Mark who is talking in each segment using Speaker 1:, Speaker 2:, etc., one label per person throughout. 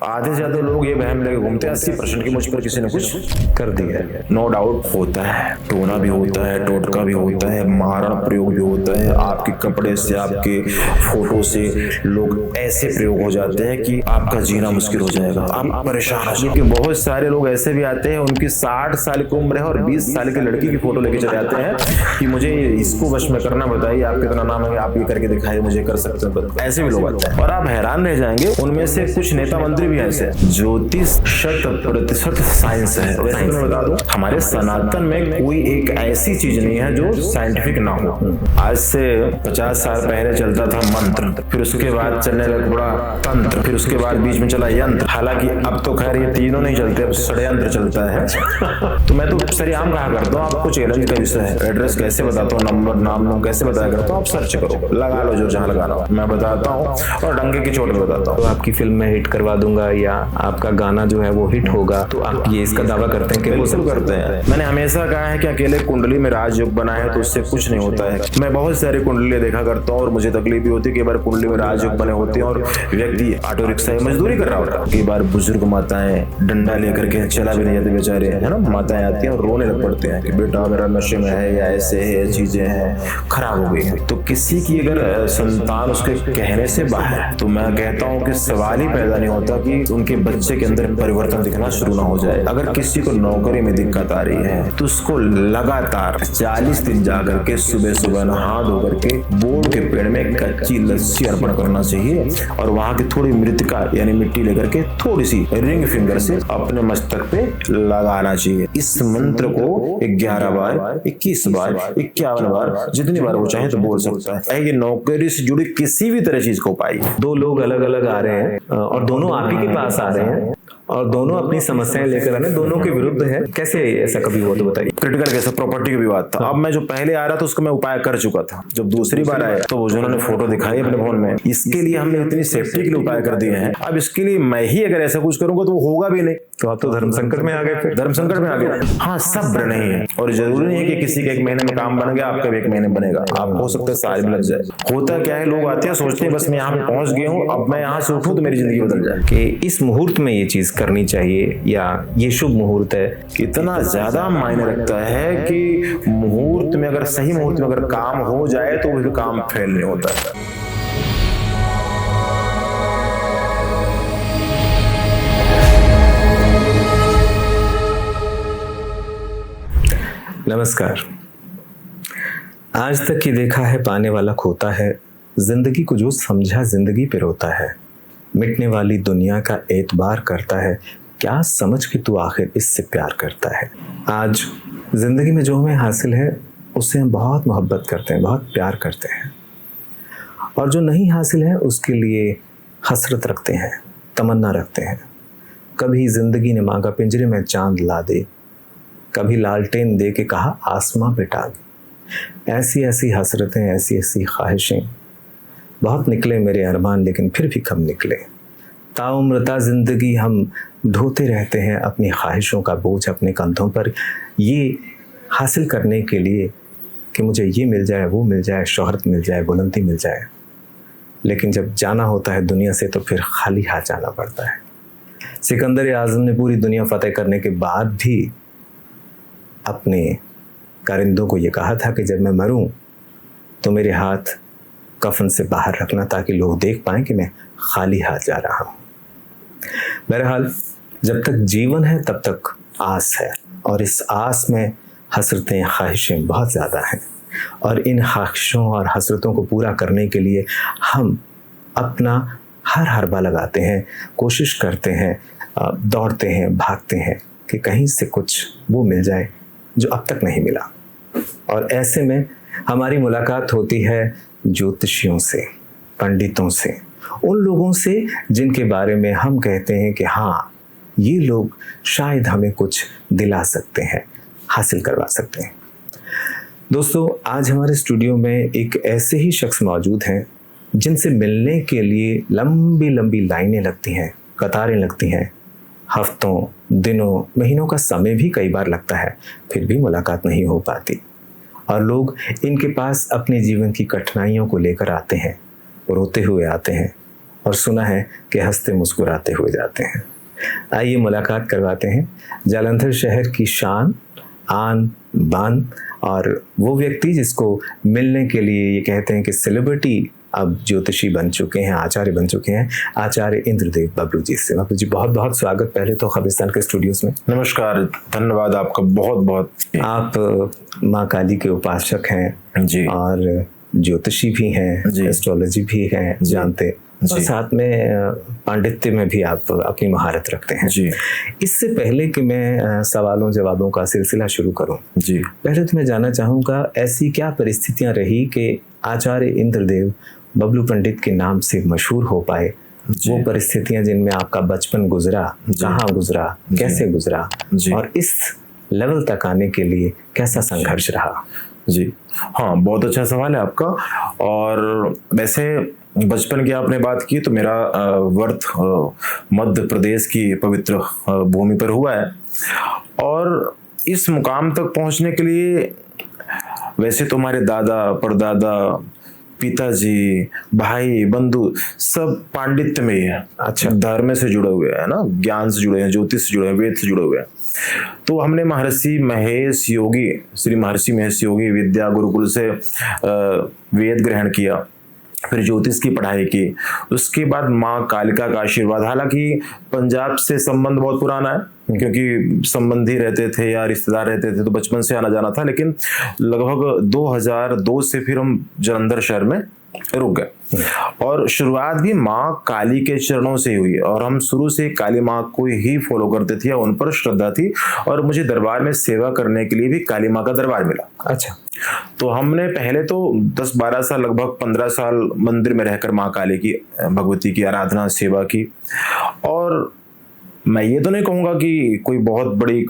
Speaker 1: आधे से ज्यादा लोग ये वहम लेके घूमते हैं 80% की मुझ पर किसी ने कुछ कर दिया है। नो डाउट होता है, टोना भी होता है, टोटका भी होता है, महारण प्रयोग भी होता है। आपके कपड़े से, आपके फोटो से लोग ऐसे प्रयोग हो जाते हैं कि आपका जीना मुश्किल हो जाएगा, आप परेशान हो जाएंगे। बहुत सारे लोग ऐसे भी आते हैं, उनकी 60 साल की उम्र है और 20 साल की लड़की की फोटो लेके चले जाते हैं कि मुझे इसको वश में करना, बताइए आप कितना नाम है, आप ये करके दिखाइए, मुझे कर सकते हैं। ऐसे भी लोग आते हैं और आप हैरान रह जाएंगे। उनमें से कुछ नेता मंत्री भी ऐसे। ज्योतिष 100% साइंस है। वैसे मैं बता दूं, हमारे सनातन में कोई एक ऐसी चीज नहीं है जो साइंटिफिक ना हो। आज से 50 साल पहले चलता था मंत्र, फिर उसके बाद चलने लगा तंत्र, फिर उसके बाद बीच में चला यंत्र। हालांकि अब तो खैर ये तीनों नहीं चलते, अब षड्यंत्र चलता है। तो मैं तो सरेआम कहा करता हूँ, आपको चैलेंज का विषय है। एड्रेस कैसे बताता हूँ, नंबर नाम कैसे बताया करता हूँ, आप सर्च करो, लगा लो जो जहाँ लगाना हो, मैं बताता हूँ और डंके की चोट बताता हूँ।
Speaker 2: तो आपकी फिल्म में हिट करवा दूंगा या आपका गाना जो है वो हिट होगा, तो आप ये इसका दावा करते हैं कि वो सब
Speaker 1: करते हैं। मैंने हमेशा कहा है कि अकेले कुंडली में राजयोग बना है तो उससे कुछ नहीं होता है। मैं बहुत सारी कुंडली देखा करता हूँ और मुझे तकलीफ भी होती है। कई बार कुंडली में राजयोग बने होते हैं और व्यक्ति ऑटो रिक्शा मजदूरी कर रहा होता है। कई बार बुजुर्ग माताएं डंडा लेकर के चला भी नहीं जाते बेचारे, है ना, माताएं आती हैं और रोने लग पड़ते हैं कि बेटा मेरा नशे में है या ऐसे है, चीजें हैं, खराब हो गई है। तो किसी की अगर संतान उसके कहने से बाहर है तो मैं कहता हूँ कि सवाल ही पैदा नहीं होता कि उनके बच्चे के अंदर परिवर्तन दिखना शुरू ना हो जाए। अगर किसी को नौकरी में दिक्कत आ रही है तो उसको लगातार 40 दिन जाकर के सुबह सुबह नहा धो करके बोर्ड के पेड़ में कच्ची लस्सी अर्पण करना चाहिए और वहां की थोड़ी मृतिका यानी मिट्टी लेकर के थोड़ी सी रिंग फिंगर से अपने मस्तक पे लगाना चाहिए। इस मंत्र को 11 बार, 21 बार, 51 बार, जितनी बार वो चाहे तो बोल सकता है। ये नौकरी से जुड़ी किसी भी तरह चीज को पाई।
Speaker 2: दो लोग अलग अलग आ रहे हैं और दोनों आप ही के पास आ रहे हैं और दोनों अपनी समस्याएं लेकर आने, दोनों के विरुद्ध है। कैसे ऐसा कभी हुआ तो बताइए।
Speaker 1: क्रिटिकल केस, प्रॉपर्टी का विवाद था। अब मैं जो पहले आ रहा था उसका मैं उपाय कर चुका था। जब दूसरी बार आया तो उन्होंने फोटो दिखाई अपने फोन में। इसके लिए हमने इतनी सेफ्टी के लिए उपाय कर दिए हैं। अब इसके लिए मैं ही अगर ऐसा कुछ करूंगा तो वो होगा भी नहीं।
Speaker 2: तो आप तो धर्म संकट में आ गए। फिर
Speaker 1: धर्म संकट में आ गए। हाँ, सब्र नहीं है और जरूरी नहीं है कि किसी के 1 महीने में काम बन गया आपका 1 महीने बनेगा। आप हो सकता है साल में लग जाए। होता क्या है, लोग आते हैं सोचते हैं बस मैं यहाँ पे पहुंच गया हूँ, अब मैं यहाँ से उठूं तो मेरी जिंदगी बदल जाए।
Speaker 2: कि इस मुहूर्त में ये चीज करनी चाहिए या ये शुभ मुहूर्त है।
Speaker 1: इतना ज्यादा मायने रखता है कि मुहूर्त में अगर सही मुहूर्त में अगर काम हो जाए तो वो काम फेल नहीं होता है।
Speaker 2: नमस्कार। आज तक की देखा है पाने वाला खोता है, जिंदगी को जो समझा जिंदगी पे रोता है, मिटने वाली दुनिया का एतबार करता है, क्या समझ के तू आखिर इससे प्यार करता है। आज जिंदगी में जो हमें हासिल है उससे हम बहुत मोहब्बत करते हैं, बहुत प्यार करते हैं और जो नहीं हासिल है उसके लिए हसरत रखते हैं, तमन्ना रखते हैं। कभी जिंदगी ने मांगा पिंजरे में चांद ला दे, कभी लालटेन दे के कहा आसमां पे टांग। ऐसी ऐसी हसरतें, ऐसी ऐसी ख्वाहिशें, बहुत निकले मेरे अरमान लेकिन फिर भी कम निकले। ताउम्रता जिंदगी हम ढोते रहते हैं अपनी ख्वाहिशों का बोझ अपने कंधों पर, ये हासिल करने के लिए कि मुझे ये मिल जाए, वो मिल जाए, शोहरत मिल जाए, बुलंदी मिल जाए। लेकिन जब जाना होता है दुनिया से तो फिर खाली हाथ जाना पड़ता है। सिकंदर आज़म ने पूरी दुनिया फतेह करने के बाद भी अपने कारिंदों को ये कहा था कि जब मैं मरूं तो मेरे हाथ कफन से बाहर रखना ताकि लोग देख पाएं कि मैं खाली हाथ जा रहा हूं। बहरहाल जब तक जीवन है तब तक आस है और इस आस में हसरतें, ख्वाहिशें बहुत ज़्यादा हैं और इन ख्वाहिशों और हसरतों को पूरा करने के लिए हम अपना हर हरबा लगाते हैं, कोशिश करते हैं, दौड़ते हैं, भागते हैं कि कहीं से कुछ वो मिल जाए जो अब तक नहीं मिला। और ऐसे में हमारी मुलाकात होती है ज्योतिषियों से, पंडितों से, उन लोगों से जिनके बारे में हम कहते हैं कि हाँ, ये लोग शायद हमें कुछ दिला सकते हैं, हासिल करवा सकते हैं। दोस्तों, आज हमारे स्टूडियो में एक ऐसे ही शख्स मौजूद हैं जिनसे मिलने के लिए लंबी लंबी लाइनें लगती हैं, कतारें लगती हैं, हफ्तों, दिनों, महीनों का समय भी कई बार लगता है, फिर भी मुलाकात नहीं हो पाती और लोग इनके पास अपने जीवन की कठिनाइयों को लेकर आते हैं, रोते हुए आते हैं और सुना है कि हंसते मुस्कुराते हुए जाते हैं। आइए मुलाकात करवाते हैं जालंधर शहर की शान, आन बान और वो व्यक्ति जिसको मिलने के लिए ये कहते हैं कि सेलिब्रिटी अब ज्योतिषी बन चुके हैं, आचार्य बन चुके हैं, आचार्य इंद्रदेव बबलू जी से। बबलू जी बहुत बहुत स्वागत पहले तो खबरिस्तान के स्टूडियोस में।
Speaker 1: नमस्कार, धन्यवाद आपका बहुत बहुत।
Speaker 2: आप माँ काली के उपासक हैं
Speaker 1: जी,
Speaker 2: और ज्योतिषी भी हैं, एस्ट्रोलॉजी भी हैं जानते, और साथ में पांडित्य में भी आप अपनी महारत रखते हैं
Speaker 1: जी।
Speaker 2: इससे पहले कि मैं सवालों जवाबों का सिलसिला शुरू करूं
Speaker 1: जी,
Speaker 2: पहले तो मैं जानना चाहूँगा ऐसी क्या परिस्थितियां रही कि आचार्य इंद्रदेव बबलू पंडित के नाम से मशहूर हो पाए, वो परिस्थितियां जिनमें आपका बचपन गुजरा, कहाँ गुजरा, कैसे गुजरा, और इस लेवल तक आने के लिए कैसा संघर्ष रहा?
Speaker 1: जी हाँ, बहुत अच्छा सवाल है आपका। और वैसे बचपन की आपने बात की तो मेरा वर्थ मध्य प्रदेश की पवित्र भूमि पर हुआ है, और इस मुकाम तक पहुंचने के लिए वैसे तो हमारे दादा परदादा पिताजी भाई बंधु सब पांडित्य में ही है। अच्छा, धर्म से जुड़े हुए हैं ना, ज्ञान से जुड़े हैं, ज्योतिष से जुड़े हैं, वेद से जुड़े हुए हैं। तो हमने महर्षि महेश योगी, श्री महर्षि महेश योगी विद्या गुरुकुल से वेद ग्रहण किया, फिर ज्योतिष की पढ़ाई की, उसके बाद माँ कालिका का आशीर्वाद। हालांकि पंजाब से संबंध बहुत पुराना है क्योंकि संबंधी रहते थे या रिश्तेदार रहते थे तो बचपन से आना जाना था, लेकिन लगभग 2002 से फिर हम जालंधर शहर में रुक गए, और शुरुआत भी माँ काली के चरणों से हुई। और हम शुरू से काली माँ को ही फॉलो करते थे, उन पर श्रद्धा थी, और मुझे दरबार में सेवा करने के लिए भी काली माँ का दरबार मिला।
Speaker 2: अच्छा,
Speaker 1: तो हमने पहले तो 10-12 साल, लगभग 15 साल मंदिर में रहकर माँ काली की, भगवती की आराधना सेवा की। और मैं ये तो नहीं कहूँगा कि कोई बहुत बड़ी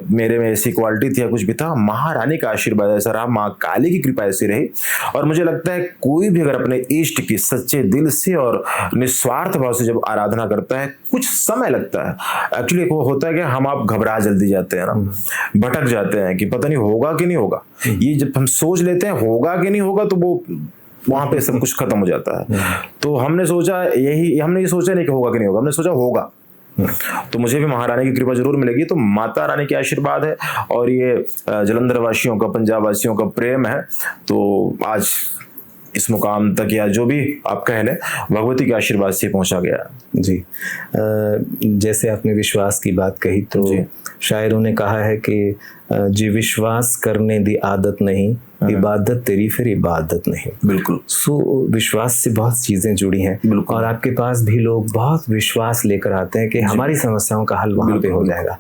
Speaker 1: मेरे में ऐसी क्वालिटी थी या कुछ भी था, महारानी का आशीर्वाद ऐसा रहा, माँ काली की कृपा ऐसी रही। और मुझे लगता है कोई भी अगर अपने इष्ट की सच्चे दिल से और निस्वार्थ भाव से जब आराधना करता है, कुछ समय लगता है। एक्चुअली वो होता है कि हम आप घबरा जल्दी जाते हैं ना, भटक जाते हैं कि पता नहीं होगा कि नहीं होगा। ये जब हम सोच लेते हैं होगा कि नहीं होगा तो वो वहां पे सब कुछ खत्म हो जाता है। तो हमने सोचा हमने ये सोचा नहीं कि होगा कि नहीं होगा, हमने सोचा होगा, तो मुझे भी महारानी की कृपा जरूर मिलेगी। तो माता रानी के आशीर्वाद है और ये जालंधर वासियों का, पंजाब वासियों का प्रेम है, तो आज इस मुकाम तक, या जो भी आप कह लें, भगवती के आशीर्वाद से पहुंचा गया।
Speaker 2: जी, जैसे आपने विश्वास की बात कही तो शायरों ने कहा है कि जी विश्वास करने दी आदत नहीं, इबादत तेरी फिर इबादत नहीं।
Speaker 1: बिल्कुल।
Speaker 2: सो विश्वास से बहुत चीजें जुड़ी हैं, और आपके पास भी लोग बहुत विश्वास लेकर आते हैं कि हमारी समस्याओं का हल वहां पे हो जाएगा।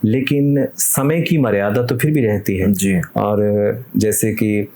Speaker 2: लेकिन समय की मर्यादा तो फिर भी रहती है
Speaker 1: जी।
Speaker 2: और जैसे कि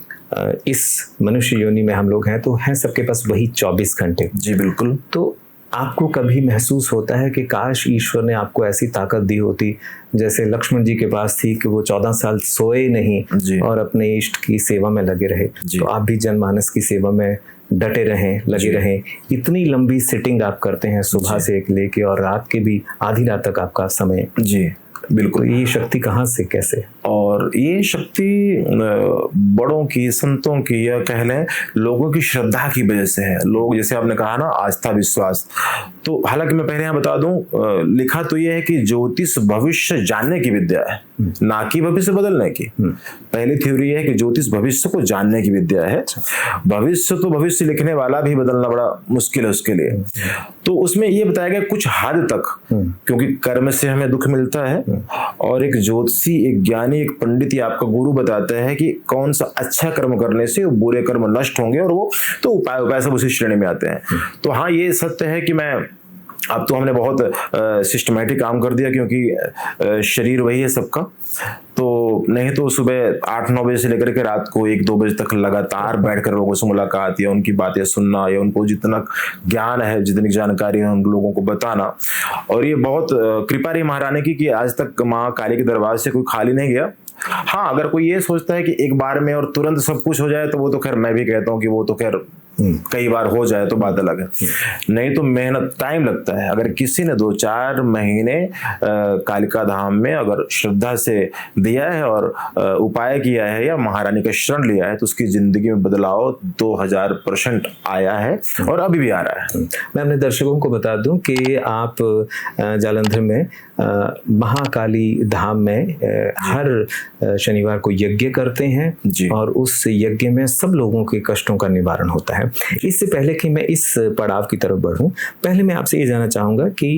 Speaker 2: इस मनुष्य योनि में हम लोग हैं तो हैं सबके पास वही 24 घंटे।
Speaker 1: जी बिल्कुल।
Speaker 2: तो आपको कभी महसूस होता है कि काश ईश्वर ने आपको ऐसी ताकत दी होती जैसे लक्ष्मण जी के पास थी कि वो 14 साल सोए नहीं और अपने इष्ट की सेवा में लगे रहे, तो आप भी जनमानस की सेवा में डटे रहें, लगे रहें। इतनी लंबी सिटिंग आप करते हैं सुबह से एक लेके और रात के भी आधी रात तक आपका समय।
Speaker 1: जी बिल्कुल।
Speaker 2: तो ये शक्ति कहाँ से, कैसे?
Speaker 1: और ये शक्ति बड़ों की, संतों की, या कह लें लोगों की श्रद्धा की वजह से है। लोग, जैसे आपने कहा ना, आस्था विश्वास, तो हालांकि मैं पहले यहाँ बता दूं, लिखा तो ये है कि ज्योतिष भविष्य जानने की विद्या है, ना कि भविष्य बदलने की। पहली थ्योरी है कि ज्योतिष भविष्य को जानने की विद्या है। भविष्य तो भविष्य लिखने वाला भी बदलना बड़ा मुश्किल है उसके लिए। तो उसमें ये बताया गया कुछ हद तक, क्योंकि कर्म से हमें दुख मिलता है, और एक ज्योतिषी, एक ज्ञानी, एक पंडित या आपका गुरु बताता है कि कौन सा अच्छा कर्म करने से बुरे कर्म नष्ट होंगे, और वो तो उपाय सब उसी श्रेणी में आते हैं। तो हाँ, ये सत्य है कि अब तो हमने बहुत सिस्टमैटिक काम कर दिया, क्योंकि शरीर वही है सबका। तो नहीं तो सुबह 8-9 बजे से लेकर के रात को 1-2 बजे तक लगातार बैठकर लोगों से मुलाकात या उनकी बातें सुनना, या उनको जितना ज्ञान है, जितनी जानकारी है, उन लोगों को बताना। और ये बहुत कृपा रही महारानी की कि आज तक माँ काली के दरबार से कोई खाली नहीं गया। हाँ, अगर कोई ये सोचता है कि एक बार में और तुरंत सब कुछ हो जाए, तो वो तो खैर मैं भी कहता हूँ कि वो तो खैर कई बार हो जाए तो बात अलग है, नहीं तो मेहनत टाइम लगता है। अगर किसी ने 2-4 महीने कालिका धाम में अगर श्रद्धा से दिया है और उपाय किया है या महारानी का शरण लिया है तो उसकी जिंदगी में बदलाव 2000% आया है और अभी भी आ रहा है।
Speaker 2: मैं अपने दर्शकों को बता दूं कि आप जालंधर में महाकाली धाम में हर शनिवार को यज्ञ करते हैं और उस यज्ञ में सब लोगों के कष्टों का निवारण होता है। इससे पहले कि मैं इस पड़ाव की तरफ बढ़ूं, पहले मैं आपसे ये जानना चाहूंगा कि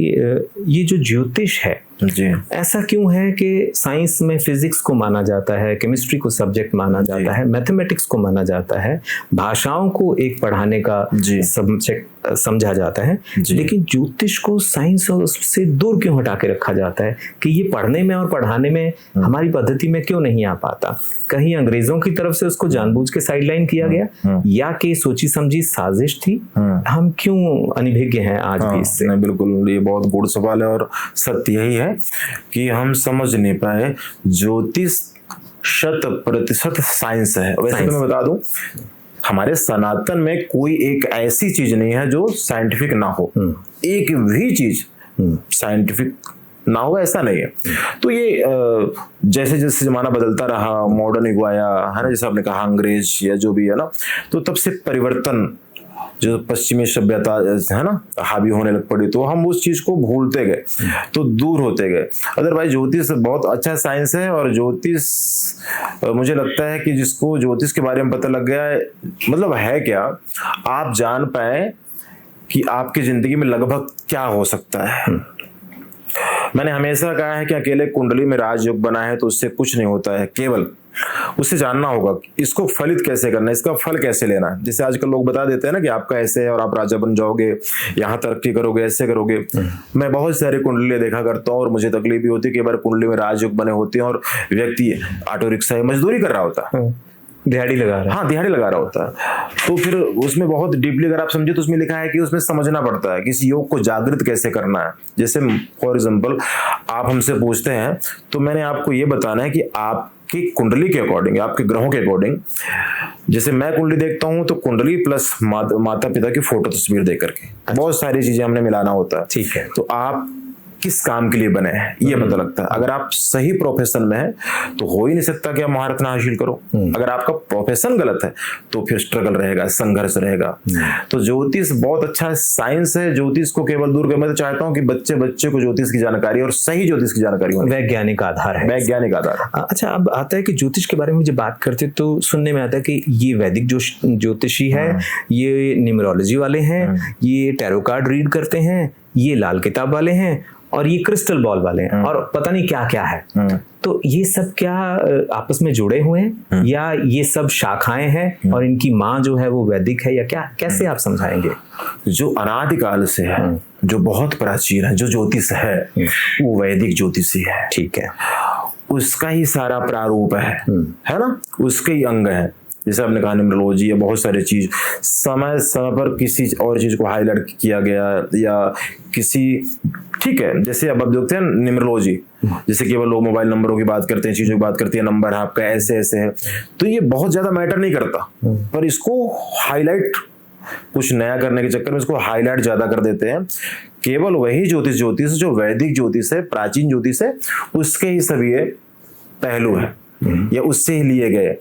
Speaker 2: ये जो ज्योतिष है
Speaker 1: जी,
Speaker 2: ऐसा क्यों है कि साइंस में फिजिक्स को माना जाता है, केमिस्ट्री को सब्जेक्ट माना जाता है, मैथमेटिक्स को माना जाता है, भाषाओं को एक पढ़ाने का सब्जेक्ट समझा जाता है, लेकिन ज्योतिष को साइंस और उससे दूर क्यों हटा के रखा जाता है कि ये पढ़ने में और पढ़ाने में हमारी पद्धति में क्यों नहीं आ पाता? कहीं अंग्रेजों की तरफ से उसको जानबूझ के साइडलाइन किया गया या कि सोची समझी साजिश थी? हम क्यों अनिभिज्ञ हैं आज भी इससे?
Speaker 1: बिल्कुल, ये बहुत गुड़ सवाल है और सत्य यही है कि हम समझ नहीं पाए ज्योतिष 100% साइंस है। वैसे तो मैं बता दूं, हमारे सनातन में कोई एक ऐसी चीज नहीं है जो साइंटिफिक ना हो, एक भी चीज साइंटिफिक ना हो ऐसा नहीं है। तो ये जैसे जैसे जमाना बदलता रहा, मॉडर्न युग आया है ना, जैसे आपने कहा अंग्रेज या जो भी है ना, तो तब से परिवर्तन जो पश्चिमी सभ्यता है ना हावी होने लग पड़ी, तो हम उस चीज को भूलते गए, तो दूर होते गए। अदरवाइज ज्योतिष बहुत अच्छा साइंस है और ज्योतिष मुझे लगता है कि जिसको ज्योतिष के बारे में पता लग गया है, मतलब है क्या, आप जान पाए कि आपकी जिंदगी में लगभग क्या हो सकता है। मैंने हमेशा कहा है कि अकेले कुंडली में राजयोग बना है तो उससे कुछ नहीं होता है, केवल उससे जानना होगा इसको फलित कैसे करना है, इसका फल कैसे लेना है। जैसे आजकल लोग बता देते हैं ना कि आपका ऐसे है और आप राजा बन जाओगे, यहाँ तरक्की करोगे, ऐसे करोगे। मैं बहुत सारी कुंडली देखा करता हूँ और मुझे तकलीफ भी होती है कि बार कुंडली में राजयोग बने होते हैं और व्यक्ति ऑटो रिक्शा मजदूरी कर रहा होता है,
Speaker 2: दिहाड़ी लगा रहा है।
Speaker 1: हाँ, दिहाड़ी लगा रहा होता है। तो फिर उसमें बहुत डीपली अगर आप समझे तो उसमें लिखा है कि उसमें समझना पड़ता है कि इस योग को जागृत कैसे करना है। जैसे फॉर एग्जांपल आप हमसे पूछते हैं तो मैंने आपको ये बताना है कि आपकी कुंडली के अकॉर्डिंग, आपके ग्रहों के अकॉर्डिंग, जैसे मैं कुंडली देखता हूँ तो कुंडली प्लस माता पिता की फोटो तस्वीर देख करके बहुत सारी चीजें हमने मिलाना होता है।
Speaker 2: ठीक है,
Speaker 1: तो आप किस काम के लिए बने हैं ये पता लगता है। अगर आप सही प्रोफेशन में है तो हो ही नहीं सकता कि आप महारत ना हासिल करो। अगर आपका प्रोफेशन गलत है तो फिर स्ट्रगल रहेगा, संघर्ष रहेगा। तो ज्योतिष बहुत अच्छा साइंस है, ज्योतिष को केवल दूर कर। मैं तो चाहता हूँ कि बच्चे को ज्योतिष की जानकारी और सही ज्योतिष की जानकारी होनी,
Speaker 2: वैज्ञानिक आधार है,
Speaker 1: वैज्ञानिक आधार।
Speaker 2: अच्छा, अब आता है कि ज्योतिष के बारे में जब बात करते तो सुनने में आता है कि ये वैदिक ज्योतिषी है, ये न्यूमरोलॉजी वाले हैं, ये टैरो कार्ड रीड करते हैं, ये लाल किताब वाले हैं और ये क्रिस्टल बॉल वाले हैं और पता नहीं क्या क्या है। तो ये सब क्या आपस में जुड़े हुए हैं या ये सब शाखाएं हैं और इनकी माँ जो है वो वैदिक है या क्या, कैसे आप समझाएंगे?
Speaker 1: जो अनादिकाल से है, जो बहुत प्राचीन है, जो ज्योतिष है वो वैदिक ज्योतिषी है। ठीक है, उसका ही सारा प्रारूप है ना, उसके ही अंग है। जैसे आपने कहा न्यूमरोलॉजी या बहुत सारी चीज, समय समय पर किसी और चीज को हाईलाइट किया गया या किसी, ठीक है, जैसे अब आप देखते हैं न्यूमरोलॉजी, जैसे केवल लोग मोबाइल नंबरों की बात करते हैं, चीजों की बात करती है, नंबर है आपका ऐसे ऐसे है, तो ये बहुत ज्यादा मैटर नहीं करता, पर इसको हाईलाइट, कुछ नया करने के चक्कर में इसको हाईलाइट ज्यादा कर देते हैं। केवल वही ज्योतिष जो वैदिक ज्योतिष है, प्राचीन ज्योतिष है, उसके ही सभी ये पहलू है या उससे ही लिए गए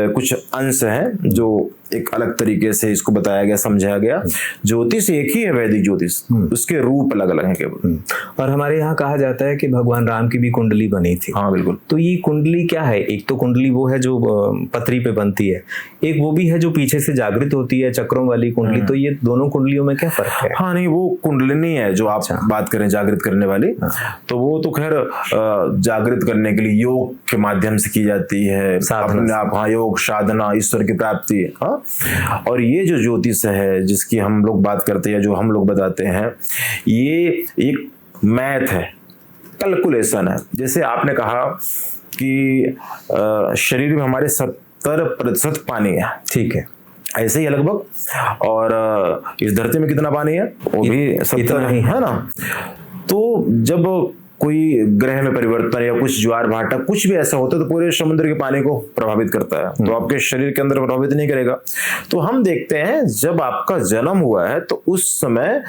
Speaker 1: कुछ अंश हैं जो एक अलग तरीके से इसको बताया गया, समझाया गया। ज्योतिष एक ही है, वैदिक ज्योतिष, उसके रूप अलग अलग हैं केवल।
Speaker 2: और हमारे यहाँ कहा जाता है कि भगवान राम की भी कुंडली बनी थी।
Speaker 1: हाँ बिल्कुल।
Speaker 2: तो ये कुंडली क्या है? एक तो कुंडली वो है जो पतरी पे बनती है, एक वो भी है जो पीछे से जागृत होती है, चक्रों वाली कुंडली। तो ये दोनों कुंडलियों में क्या फर्क है?
Speaker 1: हाँ नहीं, वो कुंडलिनी है जो आप बात करें जागृत करने वाली, तो वो तो खैर जागृत करने के लिए योग के माध्यम से की जाती है, अपने आप। हाँ, योग साधना, ईश्वर की प्राप्ति। हाँ, और ये जो ज्योतिष है जिसकी हम लोग बात करते हैं, जो हम लोग बताते हैं, ये एक मैथ है, कैलकुलेशन है। जैसे आपने कहा कि शरीर में हमारे 70% पानी है, ठीक है, ऐसे ही लगभग। और इस धरती में कितना पानी है? वो भी 70 ही है ना। तो जब कोई ग्रह में परिवर्तन या कुछ ज्वार भाटा कुछ भी ऐसा होता है तो पूरे समुद्र के पानी को प्रभावित करता है, तो आपके शरीर के अंदर प्रभावित नहीं करेगा। तो हम देखते हैं जब आपका जन्म हुआ है तो उस समय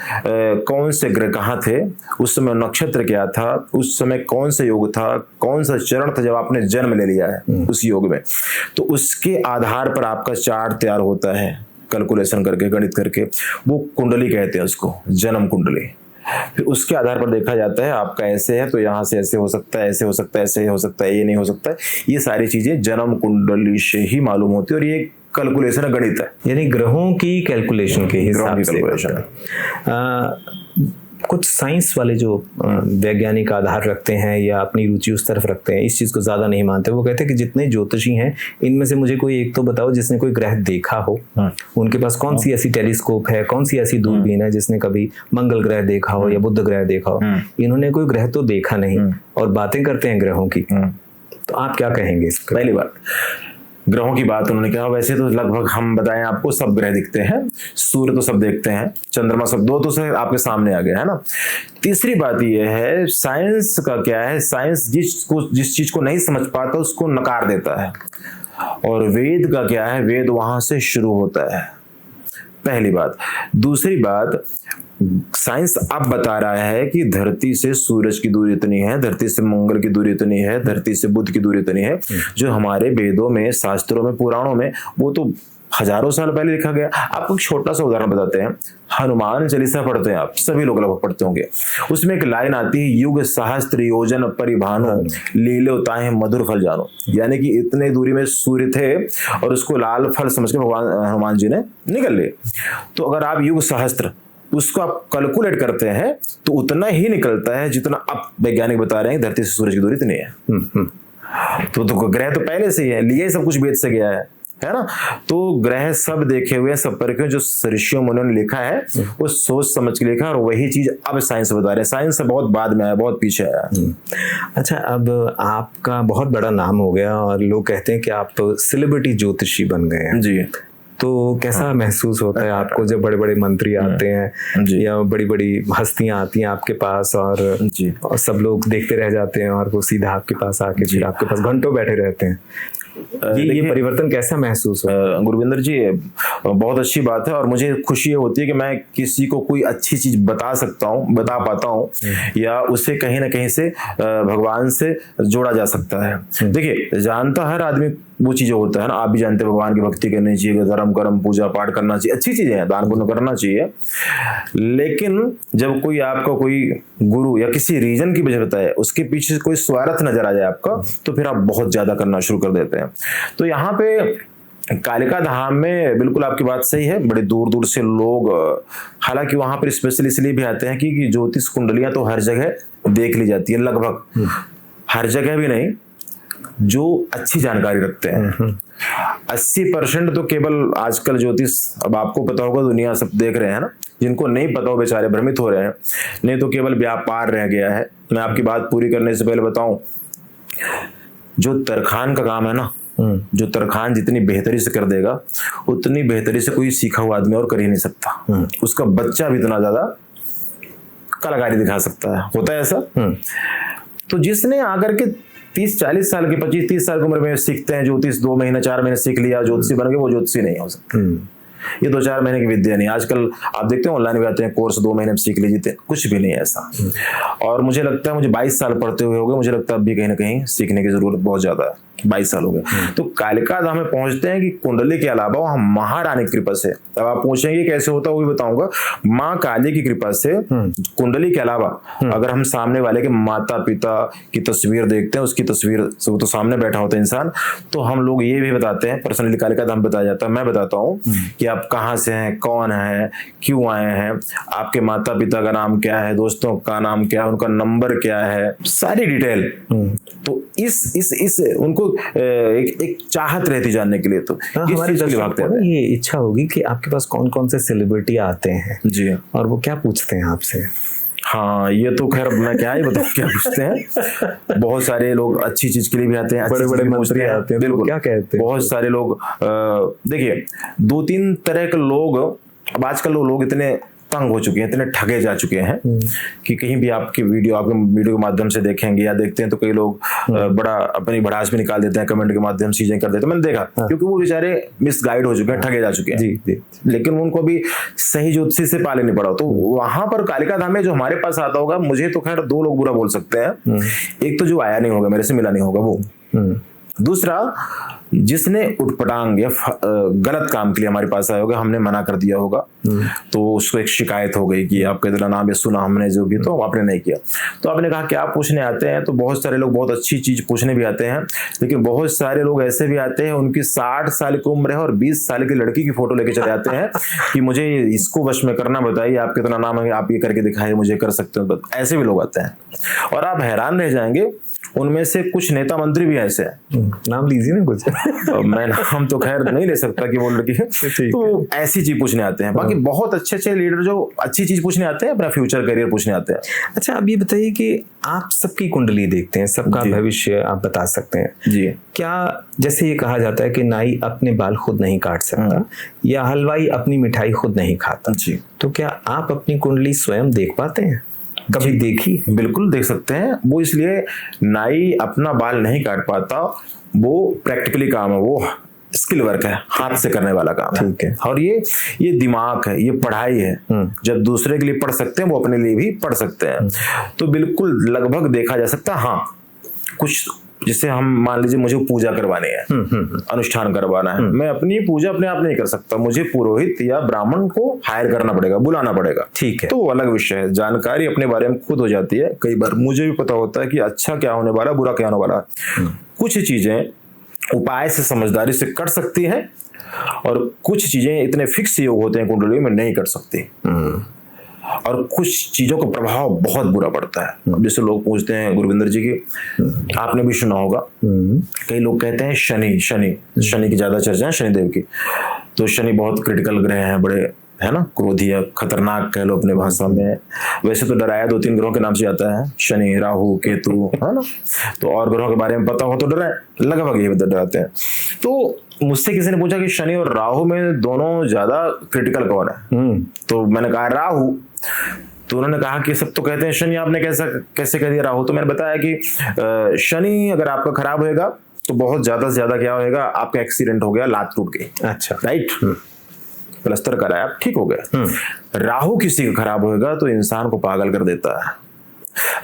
Speaker 1: कौन से ग्रह कहाँ थे, उस समय नक्षत्र क्या था, उस समय कौन सा योग था, कौन सा चरण था जब आपने जन्म ले लिया है उस योग में, तो उसके आधार पर आपका चार्ट तैयार होता है कैलकुलेशन करके, गणित करके। वो कुंडली कहते हैं उसको, जन्म कुंडली। फिर उसके आधार पर देखा जाता है आपका ऐसे है तो यहाँ से ऐसे हो सकता है, ऐसे हो सकता है, ऐसे हो सकता है, ये नहीं हो सकता है। ये सारी चीजें जन्म कुंडली से ही मालूम होती है और ये कैलकुलेशन है, गणित है,
Speaker 2: यानी ग्रहों की कैलकुलेशन के हिसाब से
Speaker 1: कैलकुलेशन है।
Speaker 2: कुछ साइंस वाले जो वैज्ञानिक आधार रखते हैं या अपनी रुचि उस तरफ रखते हैं, इस चीज को ज्यादा नहीं मानते। वो कहते हैं कि जितने ज्योतिषी हैं इनमें से मुझे कोई एक तो बताओ जिसने कोई ग्रह देखा हो, उनके पास कौन सी ऐसी टेलीस्कोप है, कौन सी ऐसी दूरबीन है जिसने कभी मंगल ग्रह देखा हो या बुध ग्रह देखा हो। इन्होंने कोई ग्रह तो देखा नहीं और बातें करते हैं ग्रहों की। तो आप क्या कहेंगे?
Speaker 1: पहली बात, ग्रहों की बात उन्होंने कहा, वैसे तो लगभग हम बताएं आपको सब ग्रह दिखते हैं, सूर्य तो सब देखते हैं, चंद्रमा सब, दो तो से आपके सामने आ गया है ना। तीसरी बात यह है साइंस का क्या है, साइंस जिस चीज को नहीं समझ पाता उसको नकार देता है, और वेद का क्या है, वेद वहां से शुरू होता है, पहली बात। दूसरी बात, साइंस अब बता रहा है कि धरती से सूरज की दूरी इतनी है, धरती से मंगल की दूरी इतनी है, धरती से बुध की दूरी इतनी है। जो हमारे वेदों में, शास्त्रों में, पुराणों में, वो तो हजारों साल पहले लिखा गया। आपको एक छोटा सा उदाहरण बताते हैं। हनुमान चालीसा पढ़ते हैं आप, सभी लोग लगभग पढ़ते होंगे। उसमें एक लाइन आती है, युग सहस्त्र योजन परिभानो लीलोताएं मधुर फल जानो। यानी कि इतने दूरी में सूर्य थे और उसको लाल फल समझ के भगवान हनुमान जी ने निकल लिए। तो अगर आप युग सहस्त्र उसको आप कैलकुलेट करते हैं तो उतना ही निकलता है जितना अब वैज्ञानिक बता रहे हैं धरती से सूरज की दूरी इतनी है। तो ग्रह तो पहले से ही है, लिए सब कुछ वेद से गया है ना। तो ग्रह सब देखे हुए, सब परखे, जो ऋषियों मुनियों ने लिखा है वो सोच समझ के लिखा, और वही चीज अब साइंस बता रहे हैं। साइंस से बहुत बाद में आया, बहुत पीछे आया।
Speaker 2: अच्छा, अब आपका बहुत बड़ा नाम हो गया और लोग कहते हैं कि आप सेलिब्रिटी ज्योतिषी बन गए हैं
Speaker 1: जी।
Speaker 2: तो कैसा महसूस होता है आपको जब बड़े बड़े मंत्री आते हैं या बड़ी बड़ी हस्तियां आती हैं आपके पास और सब लोग देखते रह जाते हैं और वो सीधा आपके पास आके फिर आपके पास घंटों बैठे रहते हैं? ये परिवर्तन कैसा महसूस हो?
Speaker 1: गुरविंदर जी, बहुत अच्छी बात है, और मुझे खुशी होती है कि मैं किसी को कोई अच्छी चीज बता सकता हूँ, बता पाता हूँ, या उसे कहीं ना कहीं से भगवान से जोड़ा जा सकता है। देखिए, जानता हर आदमी वो चीजें होता है ना, आप भी जानते हैं, भगवान की भक्ति करनी चाहिए, धर्म कर्म पूजा पाठ करना चाहिए, अच्छी चीजें हैं, दान पुण्य करना चाहिए। लेकिन जब कोई आपका कोई गुरु या किसी रीजन की वजह बताए, उसके पीछे कोई स्वार्थ नजर आ जाए आपका, तो फिर आप बहुत ज्यादा करना शुरू कर देते हैं। तो यहाँ पे कालिका धाम में बिल्कुल आपकी बात सही है, बड़े दूर दूर से लोग, हालांकि वहां पर स्पेशली इसलिए भी आते हैं कि ज्योतिष कुंडलियां तो हर जगह देख ली जाती है, लगभग हर जगह भी नहीं, जो अच्छी जानकारी रखते हैं। 80% तो केवल आजकल ज्योतिष, अब आपको पता होगा, दुनिया सब देख रहे हैं ना, जिनको नहीं पता हो बेचारे भ्रमित हो रहे हैं, नहीं तो केवल व्यापार रह गया है। मैं आपकी बात पूरी करने से पहले बताऊं, जो तरखान का काम है ना, जो तरखान जितनी बेहतरी से कर देगा उतनी बेहतरी से कोई सीखा हुआ आदमी और कर ही नहीं सकता। उसका बच्चा भी इतना ज्यादा कलाकारी दिखा सकता है, होता है ऐसा। तो जिसने आकर के 30-40 साल के, 25-30 साल की उम्र में सीखते हैं ज्योतिष, 2 महीने 4 महीने सीख लिया, ज्योतिषी बन गए, वो ज्योतिषी नहीं हो सकता। ये 2-4 महीने की विद्या नहीं। आजकल आप देखते हैं ऑनलाइन भी आते हैं कोर्स, 2 महीने में सीख लीजिए, कुछ भी नहीं है ऐसा। और मुझे लगता है, मुझे 22 साल पढ़ते हुए हो गए, मुझे लगता है अब भी कहीं ना कहीं सीखने की जरूरत बहुत ज्यादा है। 22 साल हो गए। तो कालिका धाम में पहुंचते हैं कि कुंडली के अलावा वहां महारानी की कृपा से, अब आप पूछेंगे कैसे होता है, वो भी बताऊंगा। माँ काली की कृपा से कुंडली के अलावा अगर हम सामने वाले के माता पिता की तस्वीर देखते हैं, उसकी तस्वीर से, वो तो सामने बैठा होता है इंसान, तो हम लोग ये भी बताते हैं, पर्सनली कालिका धाम बताया जाता है, मैं बताता हूँ कि आप कहाँ से हैं, कौन है, क्यों आए हैं, आपके माता पिता का नाम क्या है, दोस्तों का नाम क्या है, उनका नंबर क्या है, सारी डिटेल। तो इस उनको एक चाहत रहती जानने के लिए। तो
Speaker 2: हमारे दर्शकों को ये इच्छा होगी कि आपके पास कौन कौन से सेलिब्रिटी आते हैं
Speaker 1: जी, और
Speaker 2: वो क्या पूछते हैं आपसे?
Speaker 1: हाँ, ये तो खैर मैं क्या ही बताऊं क्या पूछते हैं। बहुत सारे लोग अच्छी चीज के लिए भी आते हैं,
Speaker 2: बड़े बड़े मंत्री आते हैं, बिल्कुल, क्या कहते हैं
Speaker 1: बहुत सारे लोग। देखिए, 2-3 तरह के लोग, अब आजकल लोग इतने तंग हो चुके हैं, इतने ठगे जा चुके हैं कि कहीं भी आपके वीडियो के माध्यम से देखेंगे या देखते हैं तो कई लोग बड़ा अपनी भड़ास भी निकाल देते हैं, कमेंट के माध्यम से चीजें कर देते हैं। मैंने देखा क्योंकि वो बेचारे मिसगाइड हो चुके हैं, ठगे जा चुके हैं
Speaker 2: जी।
Speaker 1: लेकिन उनको भी सही ज्योतिषी से पाले नहीं पड़ा। तो वहां पर कालिका धाम में जो हमारे पास आता होगा, मुझे तो खैर दो लोग बुरा बोल सकते हैं। एक तो जो आया नहीं होगा, मेरे से मिला नहीं होगा वो, दूसरा जिसने उटपटांग या गलत काम के लिए हमारे पास आया होगा, हमने मना कर दिया होगा तो उसको एक शिकायत हो गई कि आपका इतना नाम है सुना हमने जो भी, तो आपने नहीं किया। तो आपने कहा क्या पूछने आते हैं, तो बहुत सारे लोग बहुत अच्छी चीज पूछने भी आते हैं, लेकिन बहुत सारे लोग ऐसे भी आते हैं उनकी 60 साल की उम्र है और 20 साल की लड़की की फोटो लेके चले आते हैं कि मुझे इसको वश में करना, बताइए आप कितना नाम है, आप ये करके दिखाइए, मुझे कर सकते हो। ऐसे भी लोग आते हैं और आप हैरान रह जाएंगे, उनमें से कुछ नेता मंत्री भी ऐसे हैं।
Speaker 2: नाम लीजिए ना कुछ।
Speaker 1: मैं नाम तो खैर नहीं ले सकता कि वो लड़की है, तो ऐसी चीज पूछने आते हैं। बाकी बहुत अच्छे लीडर जो अच्छी चीज पूछने आते हैं, अपना फ्यूचर करियर पूछने आते हैं।
Speaker 2: अच्छा, अब ये बताइए कि आप सबकी कुंडली देखते हैं, सबका भविष्य आप बता सकते हैं
Speaker 1: जी।
Speaker 2: क्या जैसे ये कहा जाता है कि नाई अपने बाल खुद नहीं काट सकता या हलवाई अपनी मिठाई खुद नहीं खाता
Speaker 1: जी,
Speaker 2: तो क्या आप अपनी कुंडली स्वयं देख पाते हैं? कभी देखी?
Speaker 1: बिल्कुल देख सकते हैं। वो इसलिए नाई अपना बाल नहीं काट पाता, वो प्रैक्टिकली काम है, वो स्किल वर्क है, हाथ से करने वाला काम है।
Speaker 2: ठीक है।
Speaker 1: और ये दिमाग है, ये पढ़ाई है। जब दूसरे के लिए पढ़ सकते हैं, वो अपने लिए भी पढ़ सकते हैं। तो बिल्कुल लगभग देखा जा सकता है। हाँ, कुछ जिसे हम मान लीजिए मुझे पूजा करवानी है, अनुष्ठान करवाना है, मैं अपनी पूजा अपने आप नहीं कर सकता, मुझे पुरोहित या ब्राह्मण को हायर करना पड़ेगा, बुलाना पड़ेगा।
Speaker 2: ठीक है।
Speaker 1: तो वो अलग विषय है, जानकारी अपने बारे में खुद हो जाती है। कई बार मुझे भी पता होता है कि अच्छा क्या होने वाला, बुरा क्या होने वाला। कुछ चीजें उपाय से, समझदारी से कर सकती है और कुछ चीजें इतने फिक्स योग होते हैं कुंडली में नहीं कर सकती। और कुछ चीजों का प्रभाव बहुत बुरा पड़ता है। अब जैसे लोग पूछते हैं गुरविंदर जी की, आपने भी सुना होगा, कई लोग कहते हैं शनि की ज्यादा चर्चा है, शनिदेव की। तो शनि बहुत क्रिटिकल ग्रह हैं, बड़े है ना, क्रोधी है, खतरनाक कह लो अपने भाषा में। वैसे तो डराया 2-3 ग्रहों के नाम से आता है, शनि, राहु, केतु, है ना। तो और ग्रहों के बारे में पता हो तो डराए, लगभग ये डराते हैं। तो मुझसे किसी ने पूछा कि शनि और राहु में दोनों ज्यादा क्रिटिकल कौन है, तो मैंने कहा राहु। तो उन्होंने कहा कि सब तो कहते हैं शनि, आपने कैसे कह दिया राहु। तो मैंने बताया कि शनि अगर आपका खराब होएगा तो बहुत ज्यादा से ज्यादा क्या होएगा, आपका एक्सीडेंट हो गया, लात टूट गई,
Speaker 2: अच्छा
Speaker 1: राइट, प्लास्टर कराया, आप ठीक हो गए। राहु किसी का खराब होएगा तो इंसान को पागल कर देता है।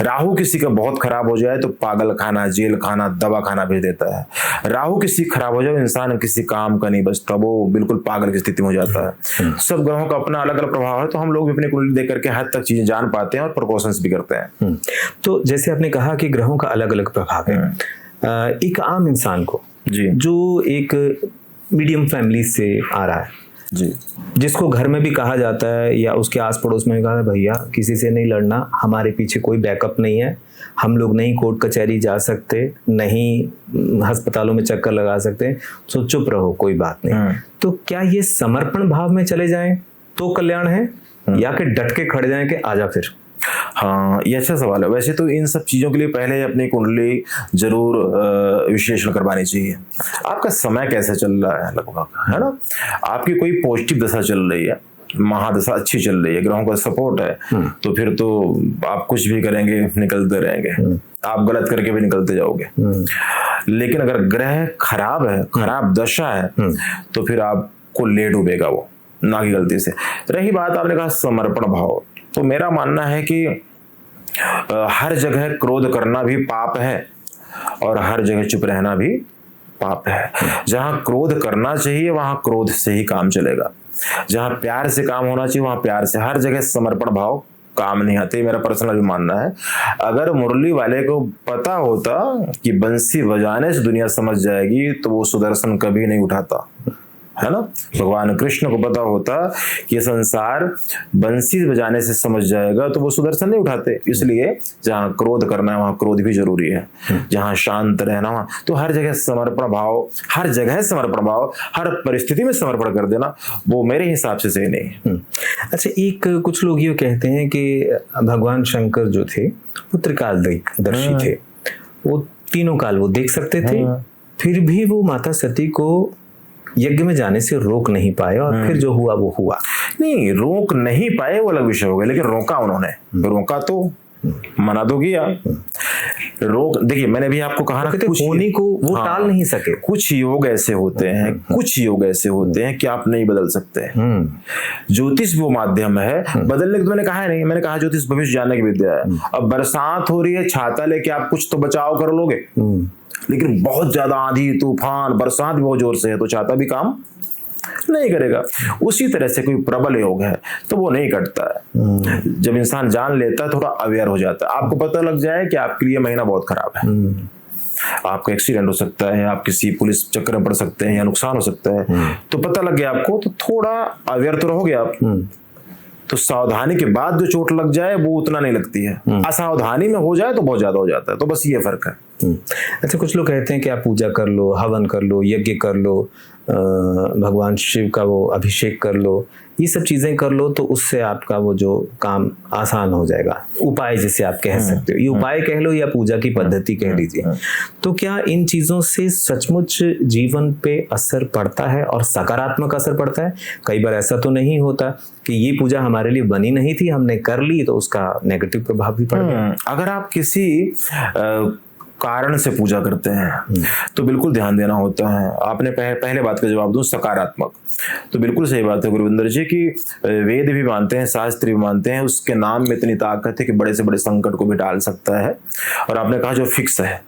Speaker 1: राहु किसी का बहुत खराब हो जाए तो पागल खाना, जेल खाना, दवा खाना भेज देता है। राहु किसी खराब हो जाए, इंसान किसी काम का नहीं बचता, वो बिल्कुल पागल की स्थिति में हो जाता है। सब ग्रहों का अपना अलग अलग प्रभाव है, तो हम लोग अपनी कुंडली देख करके हद तक चीजें जान पाते हैं और प्रिकॉशंस भी करते हैं।
Speaker 2: तो जैसे आपने कहा कि ग्रहों का अलग अलग प्रभाव है, एक आम इंसान को
Speaker 1: जी,
Speaker 2: जो एक मीडियम फैमिली से आ रहा है
Speaker 1: जी,
Speaker 2: जिसको घर में भी कहा जाता है या उसके आस पड़ोस में भी कहा है, भैया किसी से नहीं लड़ना, हमारे पीछे कोई बैकअप नहीं है, हम लोग नहीं कोर्ट कचहरी जा सकते, नहीं अस्पतालों में चक्कर लगा सकते, तो चुप रहो, कोई बात नहीं। तो क्या ये समर्पण भाव में चले जाएं तो कल्याण है या कि डट के खड़े जाएं कि आजा फिर?
Speaker 1: हाँ, ये अच्छा सवाल है। वैसे तो इन सब चीजों के लिए पहले अपनी कुंडली जरूर विश्लेषण करवानी चाहिए। आपका समय कैसे चल रहा है लगभग, है ना, आपकी कोई पॉजिटिव दशा चल रही है, महादशा अच्छी चल रही है, ग्रहों का सपोर्ट है, तो फिर तो आप कुछ भी करेंगे निकलते रहेंगे, आप गलत करके भी निकलते जाओगे। लेकिन अगर ग्रह खराब है, खराब दशा है, तो फिर आपको ले डूबेगा वो, ना की गलती से। रही बात आपने कहा समर्पण भाव, तो मेरा मानना है कि हर जगह क्रोध करना भी पाप है और हर जगह चुप रहना भी पाप है। जहां क्रोध करना चाहिए वहां क्रोध से ही काम चलेगा, जहां प्यार से काम होना चाहिए वहां प्यार से। हर जगह समर्पण भाव काम नहीं आते, मेरा पर्सनल भी मानना है। अगर मुरली वाले को पता होता कि बंसी बजाने से दुनिया समझ जाएगी तो वो सुदर्शन कभी नहीं उठाता, है ना। भगवान कृष्ण को पता होता कि संसार बंसी बजाने से समझ जाएगा तो वो सुदर्शन नहीं उठाते। इसलिए जहां क्रोध करना है वहां क्रोध भी जरूरी है, जहां शांत रहना वहां, तो हर जगह समर्पण भाव, हर जगह समर्पण भाव, हर परिस्थिति में समर्पण कर देना, वो मेरे हिसाब से सही नहीं है।
Speaker 2: अच्छा, एक कुछ लोग ये कहते हैं कि भगवान शंकर जो थे वो त्रिकालदर्शी थे, वो तीनों काल वो देख सकते थे, फिर भी वो माता सती को यज्ञ में जाने से रोक नहीं पाए और फिर जो हुआ वो हुआ।
Speaker 1: नहीं, रोक नहीं पाए वो अलग विषय हो गया, लेकिन रोका उन्होंने, रोका तो मना तो किया। रोक, देखिए मैंने भी आपको कहा ना,
Speaker 2: कुछ होने को वो टाल नहीं सके।
Speaker 1: कुछ योग ऐसे होते हैं, कुछ योग ऐसे होते हैं कि आप नहीं बदल सकते। ज्योतिष वो माध्यम है, बदलने को तो मैंने कहा है नहीं, मैंने कहा ज्योतिष भविष्य जानने की विद्या है। अब बरसात हो रही है, छाता लेके आप कुछ तो बचाव कर लोगे, लेकिन बहुत ज्यादा आंधी तूफान बरसात भी बहुत जोर से है तो छाता भी काम नहीं करेगा। उसी तरह से कोई प्रबल योग है तो वो नहीं कटता है। जब इंसान जान लेता है, थोड़ा अवेयर हो जाता है, आपको पता लग जाए कि आपके लिए महीना बहुत खराब है, आपका एक्सीडेंट हो सकता है, आप किसी पुलिस चक्कर में पड़ सकते हैं या नुकसान हो सकता है, तो पता लग गया आपको, तो थोड़ा अवेयर तो रहोगे आप। तो सावधानी के बाद जो चोट लग जाए वो उतना नहीं लगती है, असावधानी में हो जाए तो बहुत ज्यादा हो जाता है। तो बस ये फर्क है।
Speaker 2: अच्छा, कुछ लोग कहते हैं कि आप पूजा कर लो, हवन कर लो, यज्ञ कर लो, भगवान शिव का वो अभिषेक कर लो, ये सब चीजें कर लो तो उससे आपका वो जो काम आसान हो जाएगा। उपाय जिसे आप कह सकते हो, ये उपाय कह लो या पूजा की पद्धति कह लीजिए। तो क्या इन चीजों से सचमुच जीवन पे असर पड़ता है और सकारात्मक असर पड़ता है? कई बार ऐसा तो नहीं होता कि ये पूजा हमारे लिए बनी नहीं थी, हमने कर ली तो उसका नेगेटिव प्रभाव भी पड़ गया।
Speaker 1: अगर आप किसी कारण से पूजा करते हैं तो बिल्कुल ध्यान देना होता है। आपने पहले बात का जवाब दूं, सकारात्मक, तो बिल्कुल सही बात है गुरविंदर जी की वेद भी मानते हैं, शास्त्र भी मानते हैं, उसके नाम में इतनी ताकत है कि बड़े से बड़े संकट को भी टाल सकता है। और आपने कहा जो फिक्स है,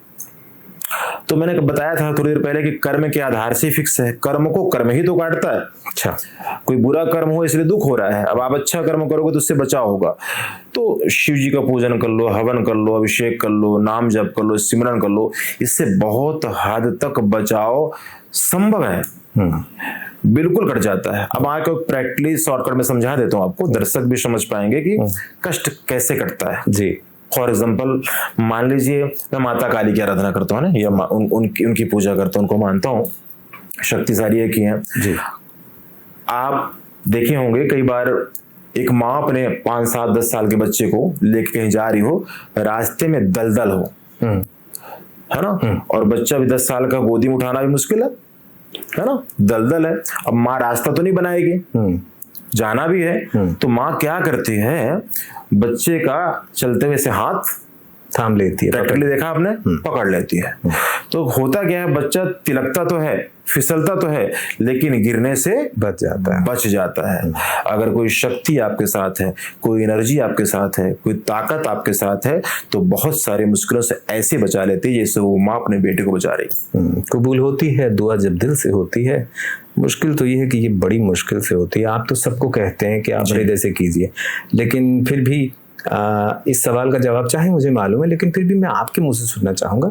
Speaker 1: तो मैंने बताया था थोड़ी देर पहले कि कर्म के आधार से फिक्स है, कर्म को कर्म ही तो काटता है।
Speaker 2: अच्छा,
Speaker 1: कोई बुरा कर्म हो इसलिए दुख हो रहा है, अब आप अच्छा कर्म करोगे तो उससे बचाव होगा। तो शिव जी का पूजन कर लो, हवन कर लो, अभिषेक कर लो, नाम जप कर लो, सिमरन कर लो, इससे बहुत हद तक बचाव संभव है, बिल्कुल कट जाता है। अब आके प्रैक्टिकली शॉर्टकट में समझा देता हूँ आपको, दर्शक भी समझ पाएंगे कि कष्ट कैसे कटता है जी। फॉर एग्जाम्पल, मान लीजिए मैं माता काली की आराधना करता हूँ ना, या उनकी पूजा करता हूँ, उनको मानता हूँ, शक्तिशाली है की है जी। आप देखे होंगे कई बार एक माँ अपने 5, 7, 10 साल के बच्चे को लेके कहीं जा रही हो, रास्ते में दलदल हो, है ना, और बच्चा भी 10 साल का, गोदी में उठाना भी मुश्किल है ना, दलदल है। अब माँ रास्ता तो नहीं बनाएगी, जाना भी है, तो माँ क्या करती है, बच्चे का चलते हुए से हाथ
Speaker 2: थाम लेती है,
Speaker 1: प्रैक्टिकली देखा आपने, पकड़ लेती है। तो होता क्या है, बच्चा तिलकता तो है, फिसलता तो है, लेकिन गिरने से बच जाता है। अगर कोई शक्ति आपके साथ है, कोई एनर्जी आपके साथ है, कोई ताकत आपके साथ है, तो बहुत सारी मुश्किलों से ऐसे बचा लेती है जैसे वो माँ अपने बेटे को बचा रही।
Speaker 2: कबूल होती है दुआ जब दिल से होती है। मुश्किल तो ये है कि ये बड़ी मुश्किल से होती है। आप तो सबको कहते हैं कि आप हृदय से कीजिए, लेकिन फिर भी इस सवाल का जवाब चाहे मुझे मालूम है, लेकिन फिर भी मैं आपके मुंह से सुनना चाहूंगा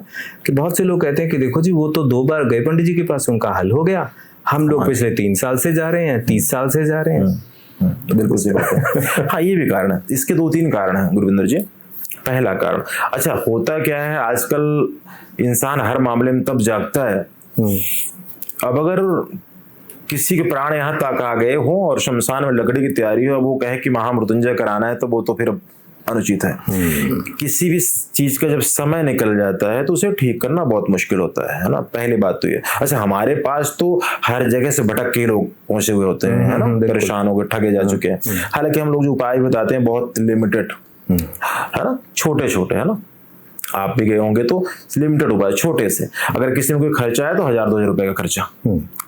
Speaker 2: कि बहुत से लोग कहते हैं कि देखो जी, वो तो 2 बार गए पंडित जी के पास, उनका हल हो गया, हम लोग पिछले 3 साल से जा रहे हैं, 30 साल से जा रहे हैं।
Speaker 1: बिल्कुल सही बात है। हाँ, ये भी कारण है, इसके 2-3 कारण हैं गुरविंदर जी। पहला कारण, अच्छा होता क्या है, आजकल इंसान हर मामले में तब जागता है, अब अगर किसी के प्राण यहाँ तक आ गए हो और शमशान में लकड़ी की तैयारी हो, वो कहे कि महामृत्युंजय कराना है, तो वो तो फिर अनुचित है। किसी भी चीज का जब समय निकल जाता है तो उसे ठीक करना बहुत मुश्किल होता है ना, पहली बात तो ये। अच्छा, हमारे पास तो हर जगह से भटक के लोग पहुंचे हुए होते हैं, है ना, परेशान हो गए, ठगे जा चुके हैं। हालांकि हम लोग जो उपाय बताते हैं बहुत लिमिटेड है ना, छोटे छोटे, है ना, आप भी गए होंगे तो लिमिटेड उपाय, छोटे से। अगर किसी में कोई खर्चा है तो 1000-2000 रुपए का खर्चा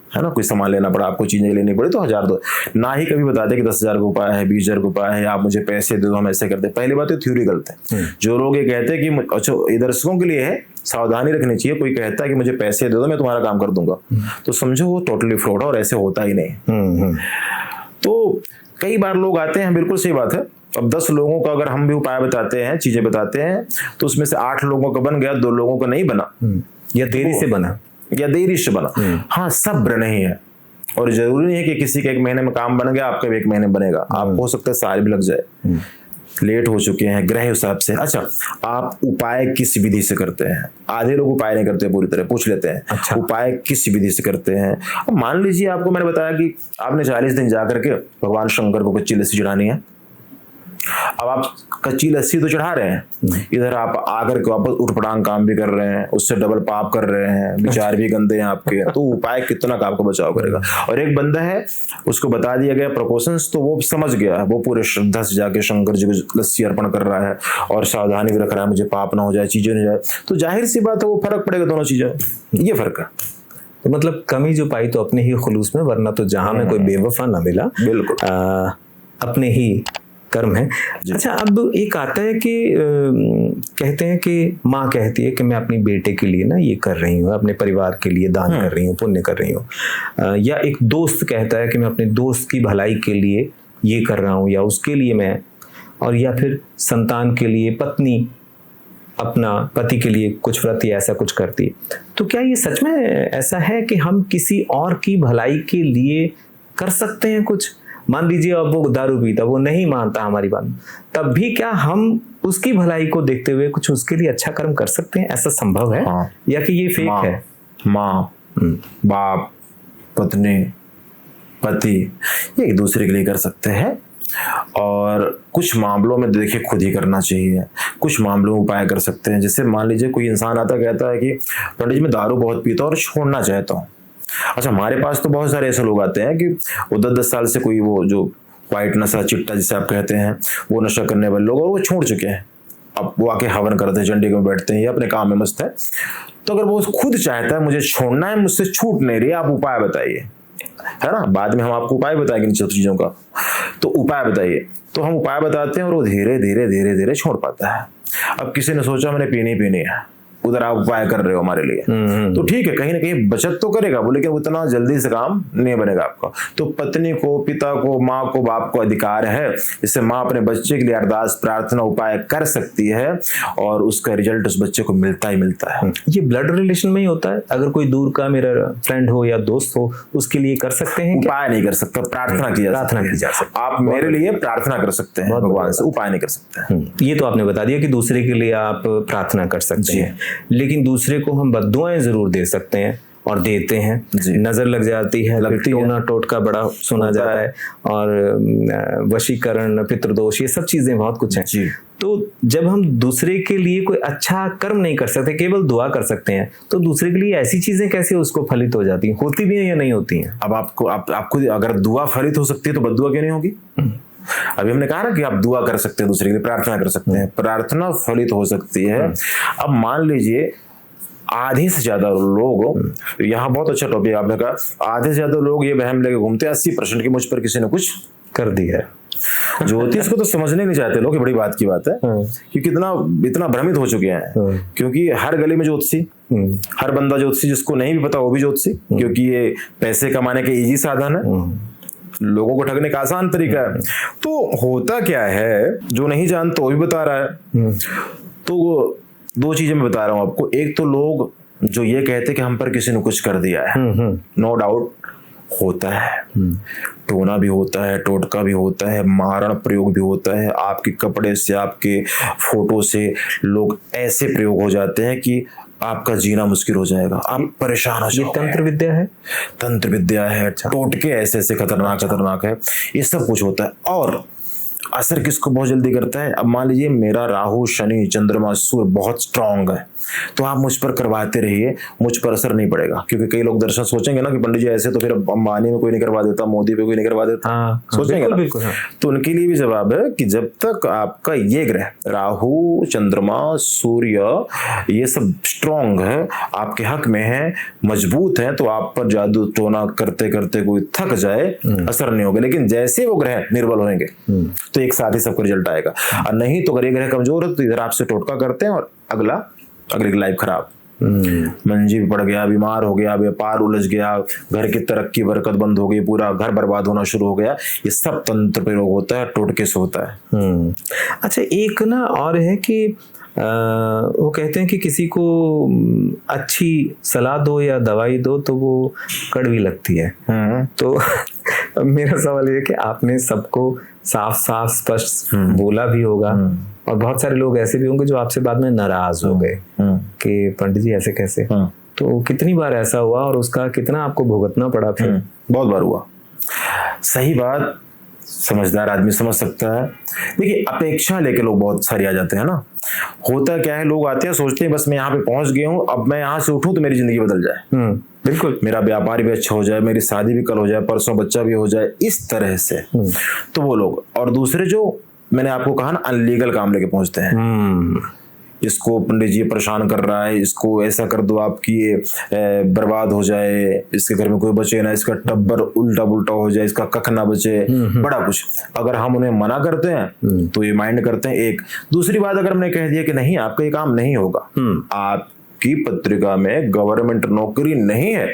Speaker 1: है ना, कोई सामान लेना पड़ा आपको, चीजें लेनी पड़ी तो 1000-2 ना ही कभी बताते कि 10,000 का उपाय है, 20,000 का उपाय है, आप मुझे पैसे दे दो हम ऐसे करते। पहली बात तो थ्योरी गलत है। जो लोग ये कहते हैं कि अच्छा, ये दर्शकों के लिए है, सावधानी रखनी चाहिए, कोई कहता है कि मुझे पैसे दे दो मैं तुम्हारा काम कर दूंगा, तो समझो वो टोटली फ्रॉड है और ऐसे होता ही नहीं। तो कई बार लोग आते हैं, बिल्कुल सही बात है। अब 10 लोगों का अगर हम भी उपाय बताते हैं, चीजें बताते हैं, तो उसमें से 8 लोगों का बन गया, 2 लोगों का नहीं बना,
Speaker 2: या देरी से बना,
Speaker 1: या देरी से बना। हाँ, सब्र नहीं है, और जरूरी नहीं है कि किसी का 1 महीने में काम बन गया, आपका भी 1 महीने बनेगा, आपको हो सकता है साल भी लग जाए। लेट हो चुके हैं ग्रह हिसाब से। अच्छा, आप उपाय किस विधि से करते हैं? आधे लोग उपाय नहीं करते, पूरी तरह पूछ लेते हैं। अच्छा, उपाय किस विधि से करते हैं? अब मान लीजिए आपको मैंने बताया कि आपने 40 दिन जाकर के भगवान शंकर को कच्ची लस्सी चढ़ानी है, अब आप कच्ची लस्सी तो चढ़ा रहे हैं, इधर आप आकर के वापस उठपटांग काम भी कर रहे हैं, उससे डबल पाप कर रहे हैं, विचार भी गंदे हैं आपके, तो उपाय कितना का आपको बचाव करेगा। और एक बंदा है, उसको बता दिया गया प्रिकॉशंस, तो वो समझ गया, वो पूरे श्रद्धा से जाके शंकर जी को लस्सी अर्पण कर रहा है और सावधानी भी रख रहा है, मुझे पाप ना हो जाए, चीजें नहीं जाए, तो जाहिर सी बात है वो फर्क पड़ेगा दोनों चीजें, ये फर्क है।
Speaker 2: तो मतलब कमी जो पाई तो अपने ही खुलूस में, वरना तो जहां में कोई बेवफा ना मिला,
Speaker 1: बिल्कुल
Speaker 2: अपने ही कर्म है। अच्छा, अब एक आता है कि कहते हैं कि माँ कहती है कि मैं अपनी बेटे के लिए ना ये कर रही हूँ, अपने परिवार के लिए दान कर रही हूँ, पुण्य कर रही हूँ। या एक दोस्त कहता है कि मैं अपने दोस्त की भलाई के लिए ये कर रहा हूँ, या उसके लिए मैं, और या फिर संतान के लिए पत्नी अपना पति के लिए कुछ व्रत या ऐसा कुछ करती। तो क्या ये सच में ऐसा है कि हम किसी और की भलाई के लिए कर सकते हैं कुछ? मान लीजिए अब वो दारू पीता, वो नहीं मानता हमारी बात, तब भी क्या हम उसकी भलाई को देखते हुए कुछ उसके लिए अच्छा कर्म कर सकते हैं? ऐसा संभव है?
Speaker 1: हाँ।
Speaker 2: या कि ये फेक है?
Speaker 1: माँ, बाप, पत्नी, पति, ये एक दूसरे के लिए कर सकते हैं, और कुछ मामलों में देखिए खुद ही करना चाहिए, कुछ मामलों में उपाय कर सकते हैं। जैसे मान लीजिए कोई इंसान आता कहता है कि पंडित जी मैं दारू बहुत पीता हूँ और छोड़ना चाहता हूँ। अच्छा, हमारे पास तो बहुत सारे ऐसे लोग आते हैं कि वो 10-10 साल से कोई वो जो वाइट नशा, चिट्टा जिसे आप कहते हैं, वो नशा करने वाले लोग, और वो छोड़ चुके हैं। अब वो आके हवन करते हैं, चंडी में बैठते हैं या अपने काम में मस्त है। तो अगर वो खुद चाहता है मुझे छोड़ना है, मुझसे छूट नहीं रही, आप उपाय बताइए, है ना, बाद में हम आपको उपाय बताएंगे इन सब चीजों का, तो उपाय बताइए। तो हम उपाय बताते हैं और वो धीरे धीरे धीरे धीरे छोड़ पाता है। अब किसी ने सोचा मैंने पीनी है, उधर आप उपाय कर रहे हो हमारे लिए, तो ठीक है, कहीं ना कहीं बचत तो करेगा वो, लेकिन उतना जल्दी से काम नहीं बनेगा आपका। तो पत्नी को, पिता को, माँ को, बाप को अधिकार है, इससे माँ अपने बच्चे के लिए अरदास, प्रार्थना, उपाय कर सकती है और उसका रिजल्ट उस बच्चे को मिलता ही मिलता है।
Speaker 2: ये ब्लड रिलेशन में ही होता है? अगर कोई दूर का मेरा फ्रेंड हो या दोस्त हो, उसके लिए कर सकते हैं?
Speaker 1: उपाय नहीं कर सकता, प्रार्थना की जा सकती। आप मेरे लिए प्रार्थना कर सकते हैं भगवान से, उपाय नहीं कर सकते।
Speaker 2: ये तो आपने बता दिया कि दूसरे के लिए आप प्रार्थना कर सकते हैं, लेकिन दूसरे को हम बद्दुआएं जरूर दे सकते हैं और देते हैं। नजर लग जाती है, टोना टोटका बड़ा सुना जाता है, और वशीकरण, पितृदोष, ये सब चीजें बहुत कुछ हैं। तो जब हम दूसरे के लिए कोई अच्छा कर्म नहीं कर सकते, केवल दुआ कर सकते हैं, तो दूसरे के लिए ऐसी चीजें कैसे उसको फलित हो जाती हैं? होती भी है या नहीं होती हैं?
Speaker 1: अब आपको अगर दुआ फलित हो सकती है तो बद्दुआ क्यों नहीं होगी? अभी हमने कहा ना कि आप दुआ कर सकते हैं, दूसरे के लिए प्रार्थना कर सकते हैं, प्रार्थना फलित हो सकती है। अब मान लीजिए आधे से ज्यादा लोग, यहाँ बहुत अच्छा टॉपिक आपने कहा, आधे से ज्यादा लोग ये वहम लेके घूमते हैं 80% की मुझ पर किसी ने कुछ कर दिया है। ज्योतिष को तो समझने नहीं चाहते लोग, बड़ी बात की बात है, क्योंकि इतना भ्रमित हो चुके हैं, क्योंकि हर गली में ज्योतिषी, हर बंदा ज्योतिषी, जिसको नहीं भी पता वो भी ज्योतिषी, क्योंकि ये पैसे कमाने के इजी साधन है, लोगों को ठगने का आसान तरीका है। तो होता क्या है, जो नहीं जानता वो भी बता रहा है। तो दो चीजें मैं बता रहा हूं आपको। एक तो लोग जो ये कहते कि हम पर किसी ने कुछ कर दिया है, नो डाउट होता है, टोना भी होता है, टोटका भी होता है, मारण प्रयोग भी होता है। आपके कपड़े से, आपके फोटो से लोग ऐसे प्रयोग हो जाते हैं कि आपका जीना मुश्किल हो जाएगा, आप परेशान हो जाओगे।
Speaker 2: तंत्र विद्या है,
Speaker 1: तंत्र विद्या है, टोटके ऐसे खतरनाक है, ये सब कुछ होता है। और असर किसको बहुत जल्दी करता है? अब मान लीजिए मेरा राहु, शनि, चंद्रमा, सूर्य बहुत स्ट्रांग है, तो आप मुझ पर करवाते रहिए, मुझ पर असर नहीं पड़ेगा। क्योंकि कई लोग दर्शन सोचेंगे ना कि पंडित जी ऐसे तो फिर अंबानी में कोई नहीं करवा देता, मोदी पे कोई नहीं करवा देता, सोचेंगे ना। तो उनके लिए भी जवाब है कि जब तक आपका ये ग्रह राहु, चंद्रमा, सूर्य ये सब स्ट्रांग है, आपके हक में है, मजबूत है, तो आप पर जादू टोना करते करते कोई थक जाए, असर नहीं होगा। लेकिन जैसे वो ग्रह निर्बल होंगे तो एक साथ ही सबको रिजल्ट आएगा। और नहीं तो अगर ये ग्रह कमजोर है तो इधर आपसे टोटका करते हैं और अगली की लाइफ खराब, मंजी भी पड़ गया, बीमार हो गया, व्यापार उलझ गया, घर की तरक्की बरकत बंद हो गई, पूरा घर बर्बाद होना शुरू हो गया। ये सब तंत्र प्रयोग होता है, टोटके से होता है।
Speaker 2: अच्छा, एक ना और है कि वो कहते हैं कि किसी को अच्छी सलाह दो या दवाई दो तो वो कड़वी लगती है। तो मेरा सवाल ये कि आपने सबको साफ स्पष्ट बोला भी होगा, और बहुत सारे लोग ऐसे भी होंगे जो आपसे बाद में नाराज हो गए कि पंडित जी ऐसे कैसे। तो कितनी बार ऐसा हुआ और उसका कितना आपको भुगतना पड़ा? फिर
Speaker 1: बहुत बार हुआ। सही बात समझदार आदमी समझ सकता है। देखिए अपेक्षा लेके लोग बहुत सारी आ जाते हैं ना। होता क्या है, लोग आते हैं सोचते हैं बस मैं यहाँ पे पहुंच गया हूँ, अब मैं यहाँ से उठूं तो मेरी जिंदगी बदल जाए,
Speaker 2: बिल्कुल,
Speaker 1: मेरा व्यापार भी अच्छा हो जाए, मेरी शादी भी कल हो जाए, परसों बच्चा भी हो जाए, इस तरह से। तो वो लोग, और दूसरे जो मैंने आपको कहा ना अनलीगल काम लेके पहुंचते हैं, इसको पंडित जी परेशान कर रहा है, इसको ऐसा कर दो आपकी ये बर्बाद हो जाए, इसके घर में कोई बचे ना, इसका टब्बर उल्टा पुल्टा हो जाए, इसका कख ना बचे, बड़ा कुछ। अगर हम उन्हें मना करते हैं तो ये माइंड करते हैं। एक दूसरी बात, अगर हमने कह दिया कि नहीं आपका ये काम नहीं होगा, आपकी पत्रिका में गवर्नमेंट नौकरी नहीं है,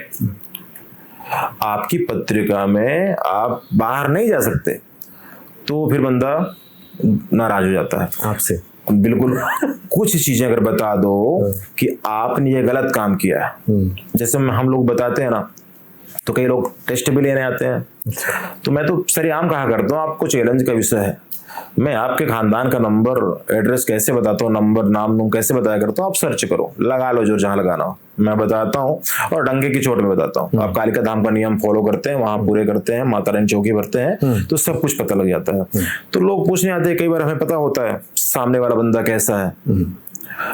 Speaker 1: आपकी पत्रिका में आप बाहर नहीं जा सकते, तो फिर बंदा नाराज हो जाता है आपसे। बिल्कुल, कुछ चीजें अगर बता दो कि आपने ये गलत काम किया है, जैसे हम लोग बताते हैं ना, तो कई लोग टेस्ट भी लेने आते हैं, तो मैं तो सरेआम कहा करता हूँ आपको चैलेंज का विषय है, मैं आपके खानदान का नंबर एड्रेस कैसे बताता हूँ, नंबर नाम कैसे बताया करता हूँ, आप सर्च करो, लगा लो जो जहां लगाना हो, मैं बताता हूँ और डंगे की चोट में बताता हूँ। आप कालिका धाम का नियम फॉलो करते हैं, वहां पूरे करते हैं, माता रानी चौकी भरते हैं, तो सब कुछ पता लग जाता है। तो लोग पूछने आते हैं, कई बार हमें पता होता है सामने वाला बंदा कैसा है।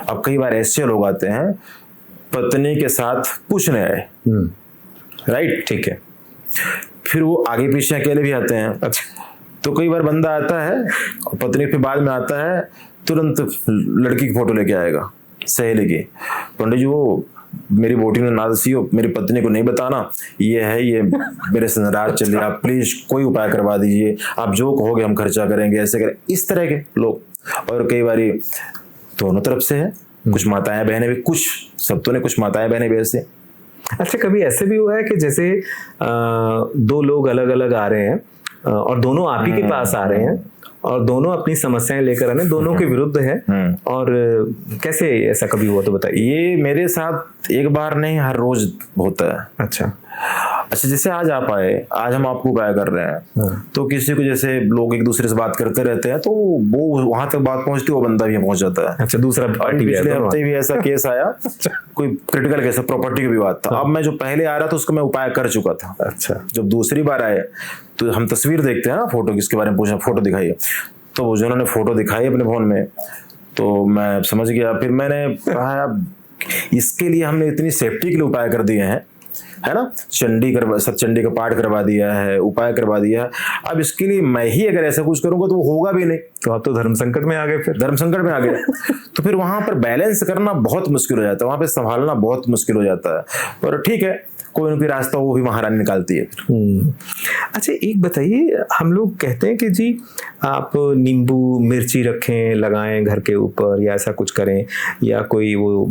Speaker 1: अब कई बार ऐसे लोग आते हैं पत्नी के साथ पूछने आए, राइट, ठीक है, फिर वो आगे पीछे अकेले भी आते हैं। अच्छा, तो कई बार बंदा आता है और पत्नी फिर बाद में आता है, तुरंत लड़की की फोटो लेके आएगा, सहेली की, पंडित जी वो मेरी बोटी ने नादसी हो, मेरी पत्नी को नहीं बताना, ये है, ये मेरे से नाराज चल रही, आप प्लीज कोई उपाय करवा दीजिए, आप जो कहोगे हम खर्चा करेंगे, ऐसे करें, इस तरह के लोग। और कई बारी दोनों तरफ से है, कुछ माताएं बहनें भी, कुछ सब तो नहीं, कुछ माताएं बहनें भी ऐसे।
Speaker 2: अच्छा, कभी ऐसे भी हुआ है कि जैसे दो लोग अलग अलग आ रहे हैं और दोनों आप ही के पास आ रहे हैं और दोनों अपनी समस्याएं लेकर आने, दोनों के विरुद्ध है, और कैसे ऐसा कभी हुआ तो बताइए।
Speaker 1: ये मेरे साथ एक बार नहीं, हर रोज होता है।
Speaker 2: अच्छा,
Speaker 1: जैसे आज आप आए, आज हम आपको उपाय कर रहे हैं, तो किसी को जैसे लोग एक दूसरे से बात करते रहते हैं, तो वो वहां तक बात पहुंचती, वो बंदा भी पहुंच जाता है।
Speaker 2: अच्छा, दूसरा
Speaker 1: पिछले हफ्ते भी ऐसा केस आया, कोई क्रिटिकल केस, प्रॉपर्टी की विवाद था। अब मैं जो पहले आ रहा था उसको मैं उपाय कर चुका था।
Speaker 2: अच्छा,
Speaker 1: जब दूसरी बार आए तो हम तस्वीर देखते हैं ना, फोटो किसके बारे में पूछा, फोटो दिखाइए, तो वो जिन्होंने फोटो दिखाई अपने फोन में, तो मैं समझ गया। फिर मैंने कहा इसके लिए हमने इतनी सेफ्टी के लिए उपाय कर दिए हैं, है ना, सतचंडी का पाठ करवा दिया है, उपाय करवा दिया है, अब इसके लिए मैं ही अगर ऐसा कुछ करूंगा तो वो होगा भी नहीं,
Speaker 2: तो आप तो धर्म संकट में आ गए। फिर धर्म संकट में आ गए
Speaker 1: तो फिर वहां पर बैलेंस करना बहुत मुश्किल हो जाता है, वहां पे संभालना बहुत मुश्किल हो जाता है, पर ठीक है, कोई ना कोई रास्ता वो भी महारानी निकालती है।
Speaker 2: अच्छा, एक बताइए, हम लोग कहते हैं कि जी आप नींबू मिर्ची रखें, लगाएं घर के ऊपर, या ऐसा कुछ करें, या कोई वो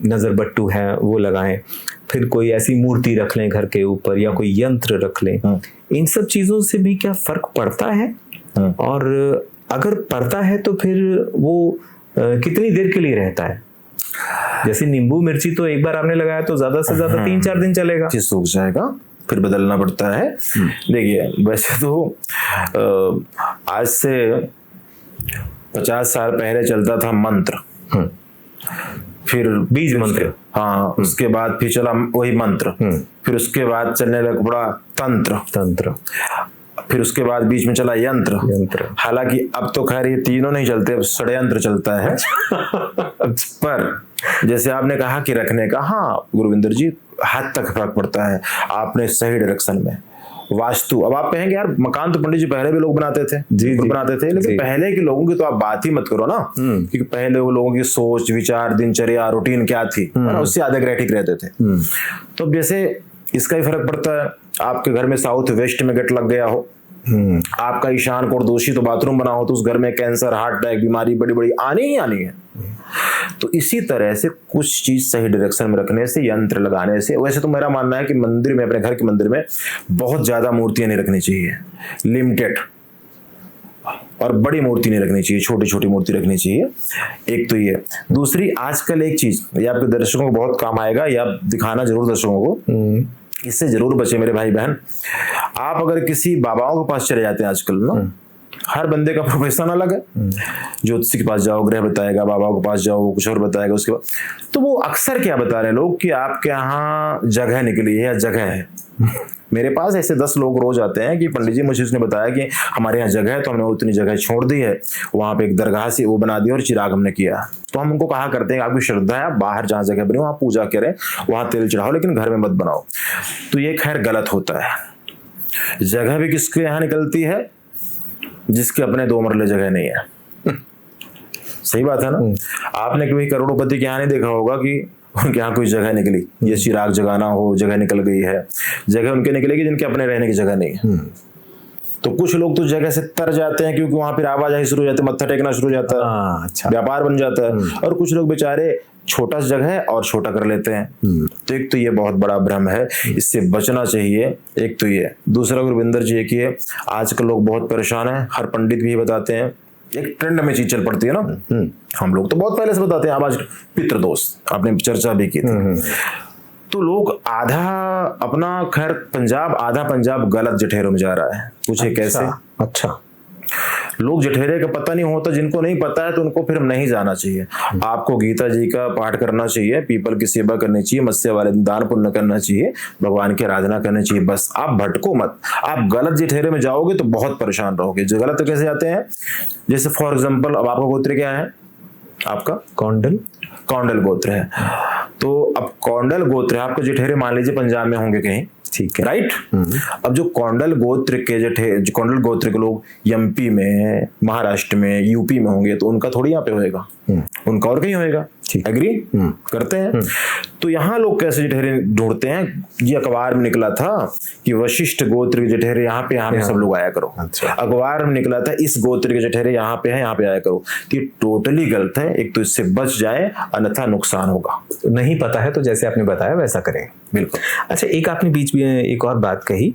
Speaker 2: नजर बट्टू है वो लगाएं, फिर कोई ऐसी मूर्ति रख लें घर के ऊपर, या कोई यंत्र रख लें, इन सब चीजों से भी क्या फर्क पड़ता है? और अगर पड़ता है तो फिर वो कितनी देर के लिए रहता है? जैसे नींबू मिर्ची तो एक बार आपने लगाया तो ज्यादा से ज्यादा 3-4 दिन चलेगा,
Speaker 1: फिर सूख जाएगा, फिर बदलना पड़ता है। देखिए, वैसे तो आज से 50 साल पहले चलता था मंत्र, फिर
Speaker 2: बीज मंत्र,
Speaker 1: हाँ, उसके बाद फिर चला वही मंत्र, फिर उसके बाद चलने लगा बड़ा तंत्र, फिर उसके बाद बीच में चला यंत्र। हालांकि अब तो खैर ये तीनों नहीं चलते, अब षड्यंत्र चलता है। पर जैसे आपने कहा कि रखने का, हाँ गुरुविंदर जी, हद तक फर्क पड़ता है। आपने सही डायरेक्शन में वास्तु, अब आप कहेंगे यार मकान तो पंडित जी पहले भी लोग बनाते थे, बनाते थे, लेकिन पहले के लोगों की तो आप बात ही मत करो ना, क्योंकि पहले वो लोगों की सोच विचार दिनचर्या रूटीन क्या थी, उससे आधे ठीक रहते थे। तो जैसे इसका ही फर्क पड़ता है, आपके घर में साउथ वेस्ट में गेट लग गया हो, आपका ईशान कोण दूषित तो बाथरूम बना हो, तो उस घर में कैंसर, हार्ट अटैक, बीमारी बड़ी बड़ी आनी ही आनी है। तो इसी तरह से कुछ चीज सही डायरेक्शन में रखने से, यंत्र लगाने से, वैसे तो मेरा मानना है कि मंदिर में, अपने घर के मंदिर में बहुत ज्यादा मूर्तियां नहीं रखनी चाहिए, लिमिटेड, और बड़ी मूर्ति नहीं रखनी चाहिए, छोटी छोटी मूर्ति रखनी चाहिए। एक तो ये, दूसरी आजकल एक चीज ये आपके दर्शकों को बहुत काम आएगा, या दिखाना जरूर दर्शकों को, इससे जरूर बचे मेरे भाई बहन। आप अगर किसी बाबाओं के पास चले जाते हैं आजकल ना, हर बंदे का प्रोफेशन अलग है। ज्योतिषी के पास जाओ, ग्रह बताएगा, बाबा के पास जाओ, कुछ और बताएगा। उसके बाद तो वो अक्सर क्या बता रहे हैं लोग कि आपके यहाँ जगह निकली है या जगह है। मेरे पास ऐसे 10 लोग रोज आते हैं कि पंडित जी मुझे उसने बताया कि हमारे यहाँ जगह है, तो हमने उतनी जगह छोड़ दी है, वहां पे एक दरगाह से वो बना दिया और चिराग हमने किया। तो हम उनको कहा करते हैं आपकी श्रद्धा है, आप बाहर जहाँ जगह बनी वहां पूजा करें, वहां तेल चढ़ाओ, लेकिन घर में मत बनाओ। तो ये खैर गलत होता है। जगह भी किसके यहाँ निकलती है? जिसके अपने 2 मरले जगह नहीं है। सही बात है ना। आपने कभी करोड़पति के यहाँ नहीं देखा होगा कि उनके यहाँ कोई जगह निकली, ये चिराग जगाना हो, जगह निकल गई है। जगह उनके निकलेगी जिनके अपने रहने की जगह नहीं है। तो कुछ लोग तो जगह से तर जाते हैं क्योंकि वहां फिर आवाजाही शुरू हो जाती है, मत्था टेकना शुरू हो जाता है,
Speaker 2: अच्छा।
Speaker 1: व्यापार बन जाता है। और कुछ लोग बेचारे छोटा सा जगह है और छोटा कर लेते हैं। तो एक तो ये बहुत बड़ा भ्रम है, इससे बचना चाहिए। एक तो ये, दूसरा गुरविंदर जी की है, आजकल लोग बहुत परेशान हैं, हर पंडित भी ये बताते हैं, एक ट्रेंड में चीज चल पड़ती है ना। हम लोग तो बहुत पहले से बताते हैं, आज पितृदोष आपने चर्चा भी की थी। तो लोग आधा अपना, खैर पंजाब, आधा पंजाब गलत जठेरों में जा रहा है। पूछे कैसे?
Speaker 2: अच्छा,
Speaker 1: लोग जठेरे का पता नहीं होता, जिनको नहीं पता है तो उनको फिर नहीं जाना चाहिए। आपको गीता जी का पाठ करना चाहिए, पीपल की सेवा करनी चाहिए, मत्स्य वाले दान पुण्य करना चाहिए, भगवान की आराधना करनी चाहिए, बस आप भटको मत। आप गलत जठेरे में जाओगे तो बहुत परेशान रहोगे। जो गलत तो कैसे जाते हैं? जैसे फॉर एग्जाम्पल, अब आपका गोत्र क्या है? आपका कौंडल गोत्र है। तो अब कौंडल गोत्र है, आपके जठेरे मान लीजिए पंजाब में होंगे कहीं,
Speaker 2: ठीक है,
Speaker 1: राइट। अब जो कौंडल गोत्र के लोग एमपी में, महाराष्ट्र में, यूपी में होंगे, तो उनका थोड़ी यहाँ पे होएगा, उनका और कहीं होएगा। एग्री करते हैं। तो यहाँ लोग कैसे जठेरे ढूंढते हैं? ये अखबार में निकला था कि वशिष्ठ गोत्र के जठेरे यहाँ पे सब लोग आया करो।
Speaker 2: अच्छा।
Speaker 1: अखबार में निकला था इस गोत्र के जठेरे यहाँ पे है, यहाँ पे आया करो। तो ये टोटली गलत है। एक तो इससे बच जाए, अन्यथा नुकसान होगा।
Speaker 2: नहीं पता है तो जैसे आपने बताया वैसा करें।
Speaker 1: बिल्कुल।
Speaker 2: अच्छा, एक आपने बीच में एक और बात कही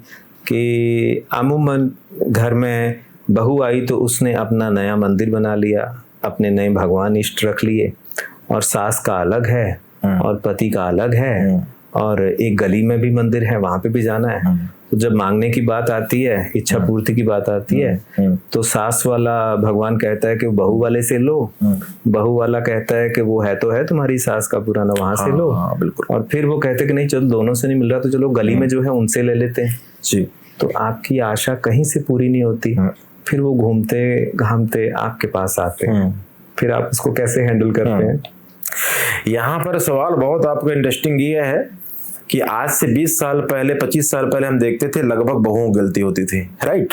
Speaker 2: कि अमूमन घर में बहू आई तो उसने अपना नया मंदिर बना लिया, अपने नए भगवान इष्ट रख लिए, और सास का अलग है और पति का अलग है, और एक गली में भी मंदिर है, वहां पे भी जाना है। तो जब मांगने की बात आती है, इच्छा पूर्ति की बात आती है, तो सास वाला भगवान कहता है कि बहू वाले से लो, बहू वाला कहता है कि वो है तो है तुम्हारी सास का पुराना, वहां से लो।
Speaker 1: बिल्कुल।
Speaker 2: और फिर वो कहते हैं कि नहीं चलो दोनों से नहीं मिल रहा तो चलो गली में जो है उनसे ले लेते हैं
Speaker 1: जी।
Speaker 2: तो आपकी आशा कहीं से पूरी नहीं होती। फिर वो घूमते घामते आपके पास आते हैं, फिर आप उसको कैसे हैंडल करते हैं?
Speaker 1: यहाँ पर सवाल बहुत आपका इंटरेस्टिंग ये है कि आज से 20 साल पहले, 25 साल पहले हम देखते थे लगभग बहुओं गलती होती थी, राइट।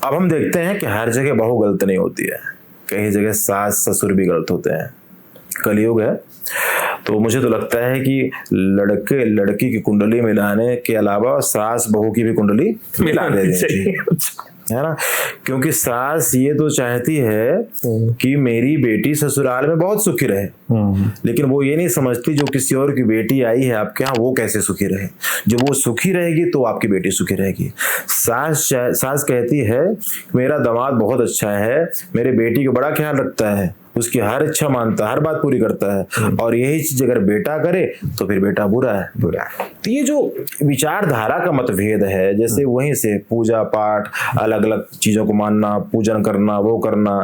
Speaker 1: अब हम देखते हैं कि हर जगह बहू गलत नहीं होती है, कई जगह सास ससुर भी गलत होते हैं। कलयुग है। तो मुझे तो लगता है कि लड़के लड़की की कुंडली मिलाने के अलावा सास बहू की भी कुंडली मिला देनी चाहिए, है ना। क्योंकि सास ये तो चाहती है कि मेरी बेटी ससुराल में बहुत सुखी रहे, लेकिन वो ये नहीं समझती जो किसी और की बेटी आई है आपके यहाँ वो कैसे सुखी रहे। जब वो सुखी रहेगी तो आपकी बेटी सुखी रहेगी। सास कहती है मेरा दामाद बहुत अच्छा है, मेरे बेटी का बड़ा ख्याल रखता है, उसकी हर इच्छा मानता है, हर बात पूरी करता है, और यही चीज अगर बेटा करे तो फिर बेटा बुरा है। तो ये जो विचारधारा का मतभेद है, जैसे वहीं से पूजा पाठ, अलग अलग चीजों को मानना, पूजन करना, वो करना,